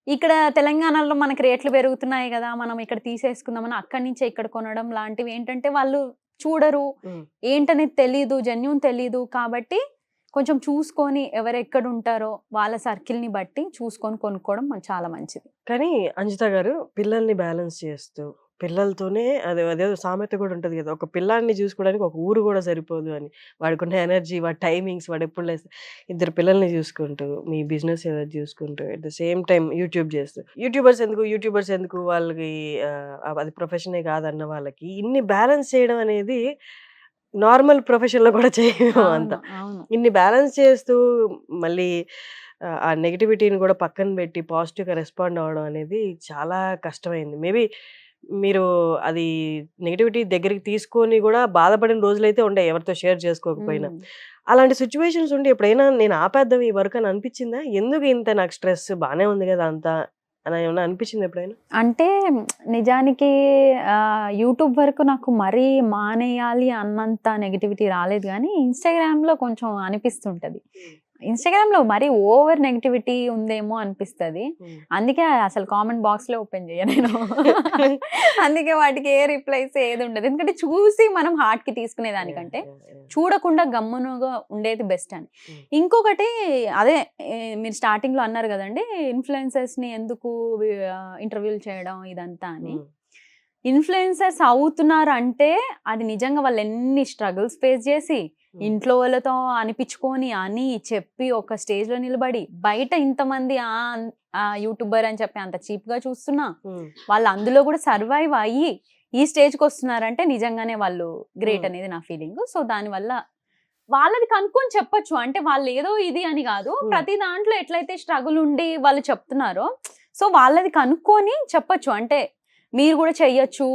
ఇక్కడ తెలంగాణలో మనకి రేట్లు పెరుగుతున్నాయి కదా మనం ఇక్కడ తీసేసుకుందామని అక్కడి నుంచే ఇక్కడ కొనడం లాంటివి ఏంటంటే వాళ్ళు చూడరు, ఏంటనేది తెలీదు, జెన్యూన్ తెలీదు. కాబట్టి కొంచెం చూసుకొని ఎవరెక్కడ ఉంటారో వాళ్ళ సర్కిల్ని బట్టి చూసుకొని కొనుక్కోవడం చాలా మంచిది. కానీ అంజిత గారు పిల్లల్ని బ్యాలెన్స్ చేస్తూ పిల్లలతోనే అదేదో సామెత కూడా ఉంటుంది కదా, ఒక పిల్లాన్ని చూసుకోవడానికి ఒక ఊరు కూడా సరిపోదు అని. వాడికున్న ఎనర్జీ, వాడి టైమింగ్స్, వాడు ఎప్పుడు లేస్తే ఇద్దరు పిల్లల్ని చూసుకుంటూ మీ బిజినెస్ ఏదో చూసుకుంటూ at the same time YouTube చేస్తూ యూట్యూబర్స్ ఎందుకు వాళ్ళకి అది ప్రొఫెషనే కాదన్న వాళ్ళకి ఇన్ని బ్యాలెన్స్ చేయడం అనేది నార్మల్ ప్రొఫెషన్ లో కూడా చేయము అంత. ఇన్ని బ్యాలెన్స్ చేస్తూ మళ్ళీ ఆ నెగిటివిటీని కూడా పక్కన పెట్టి పాజిటివ్ గా రెస్పాండ్ అవ్వడం అనేది చాలా కష్టమైంది. మేబీ మీరు అది నెగిటివిటీ దగ్గరికి తీసుకొని కూడా బాధపడిన రోజులైతే ఉండే ఎవరితో షేర్ చేసుకోకపోయినా. అలాంటి సిచ్యువేషన్స్ ఉండి ఎప్పుడైనా నేను ఆపేద్దాం ఈ వర్క్ అని అనిపించిందా? ఎందుకు ఇంత నాకు స్ట్రెస్, బానే ఉంది కదా అంతా అని ఏమన్నా అనిపించింది ఎప్పుడైనా? అంటే నిజానికి యూట్యూబ్ వరకు నాకు మరీ మానేయాలి అన్నంత నెగిటివిటీ రాలేదు, కానీ ఇన్స్టాగ్రామ్లో కొంచెం అనిపిస్తుంటది. ఇన్స్టాగ్రామ్ లో మరీ ఓవర్ నెగిటివిటీ ఉందేమో అనిపిస్తుంది. అందుకే అసలు కామెంట్ బాక్స్ లో ఓపెన్ చేయ నేను. అందుకే వాటికి ఏ రిప్లైస్ ఏది ఉండదు. ఎందుకంటే చూసి మనం హార్ట్ కి తీసుకునే దానికంటే చూడకుండా గమ్మునుగా ఉండేది బెస్ట్ అని. ఇంకొకటి అదే మీరు స్టార్టింగ్ లో అన్నారు కదండి, ఇన్ఫ్లుయెన్సర్స్ ని ఎందుకు ఇంటర్వ్యూలు చేయడం ఇదంతా అని. ఇన్ఫ్లుయెన్సర్స్ అవుతున్నారు అంటే అది నిజంగా వాళ్ళు ఎన్ని స్ట్రగుల్స్ ఫేస్ చేసి ఇంట్లో వాళ్ళతో అనిపించుకొని అని చెప్పి ఒక స్టేజ్ లో నిలబడి బయట ఇంతమంది యూట్యూబర్ అని చెప్పి అంత చీప్ గా చూస్తున్నా వాళ్ళు అందులో కూడా సర్వైవ్ అయ్యి ఈ స్టేజ్ కి వస్తున్నారంటే నిజంగానే వాళ్ళు గ్రేట్ అనేది నా ఫీలింగ్. సో దానివల్ల వాళ్ళది కనుక్కొని చెప్పొచ్చు. అంటే వాళ్ళు ఏదో ఇది అని కాదు, ప్రతి దాంట్లో ఎట్లయితే స్ట్రగుల్ ఉండి వాళ్ళు చెప్తున్నారో సో వాళ్ళది కనుక్కొని చెప్పొచ్చు. అంటే మీరు కూడా చెయ్యొచ్చు,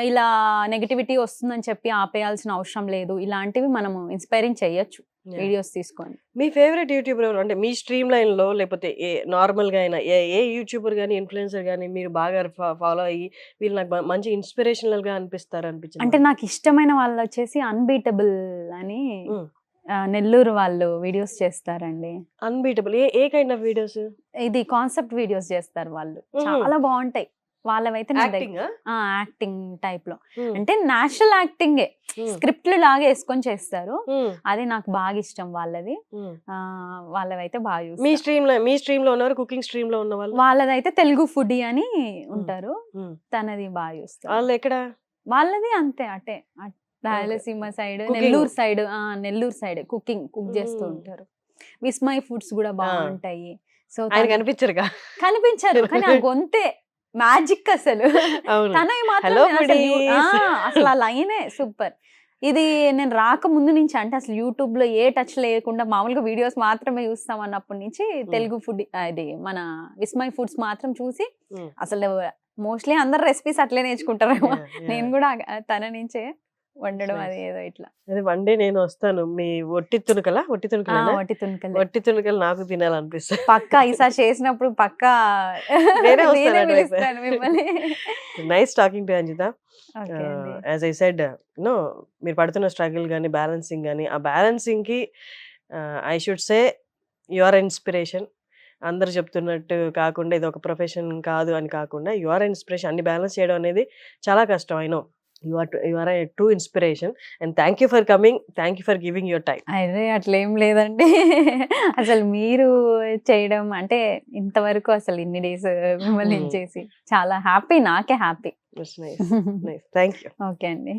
ఇలా నెగిటివిటీ వస్తుందని చెప్పి ఆపేయాల్సిన అవసరం లేదు, ఇలాంటివి మనము ఇన్స్పైరింగ్ చెయ్యొచ్చు వీడియోస్ తీసుకొని. మీ ఫేవరెట్ యూట్యూబర్ ఎవరు? అంటే మీ స్ట్రీమ్ లైన్ లో లేకపోతే నార్మల్ గా అయినా ఏ యూట్యూబర్ గానీ ఇన్ఫ్లుయెన్సర్ గానీ మీరు బాగా ఫాలో అయ్యి వీళ్ళు నాకు మంచి ఇన్స్పిరేషనల్ గా అనిపిస్తారు అనిపించింది? అంటే నాకు ఇష్టమైన వాళ్ళు వచ్చేసి అన్బీటబుల్ అని నెల్లూరు వాళ్ళు వీడియోస్ చేస్తారండి. Unbeatable A kind of videos? ఇది కాన్సెప్ట్ వీడియోస్ చేస్తారు వాళ్ళు, చాలా బాగుంటాయి వాళ్ళవైతే. యాక్టింగ్ టైప్ లో అంటే నేచురల్ యాక్టింగే, స్క్రిప్ట్లు లాగా వేసుకొని చేస్తారు. అది నాకు బాగా ఇష్టం వాళ్ళది. వాళ్ళవైతే బాగా. మీ స్ట్రీమ్ లో ఉన్నారు కుకింగ్ స్ట్రీమ్ లో ఉన్న వాళ్ళు? వాళ్ళదైతే తెలుగు ఫుడీ అని ఉంటారు, తనది బాగా చూస్తారు. వాళ్ళు ఎక్కడ? వాళ్ళది అంతే అటే Rayalaseema side, Nellore side cook చేస్తూ ఉంటారు. విస్మయ్ ఫుడ్స్ కూడా బాగుంటాయి. సో కనిపించరు కానీ ఆ గొంతే మ్యాజిక్ అసలు. తనవి మాత్రం అసలు ఆ లైనే సూపర్. ఇది నేను రాక ముందు నుంచి, అంటే అసలు యూట్యూబ్ లో ఏ టచ్ లేకుండా మామూలుగా వీడియోస్ మాత్రమే చూస్తాం అన్నప్పటి నుంచి తెలుగు ఫుడ్ ఇది మన విస్మయ్ ఫుడ్స్ మాత్రం చూసి అసలు మోస్ట్లీ అందరు రెసిపీస్ అట్లే నేర్చుకుంటారేమో. నేను కూడా తన నుంచే వండడం అది ఏదో ఇట్లా. అది వన్ డే నేను వస్తాను. మీ ఒట్టి తుణుకలు నాకు తినాలనిపిస్తుంది. పక్కా ఈసారి చేసినప్పుడు పక్కా మిమ్మల్ని. Nice talking to Anjitha. As I said మీరు పడుతున్న స్ట్రగుల్ కానీ బ్యాలెన్సింగ్ కానీ, ఆ బ్యాలెన్సింగ్ కి I should say you are inspiration. అందరు చెప్తున్నట్టు కాకుండా ఇది ఒక ప్రొఫెషన్ కాదు అని కాకుండా యు ఆర్ ఇన్స్పిరేషన్. అన్ని బ్యాలెన్స్ చేయడం అనేది చాలా కష్టం. I know you are a true inspiration and thank you for coming, thank you for giving your time. అదే అట్లేం లేదండి, అసలు మీరు చేయడం అంటే ఇంతవరకు అసలు ఇన్ని డేస్ మిమ్మల్ని చేసి చాలా హ్యాపీ, నాకే happy. That's nice. Nice. Thank you. Okay అండి.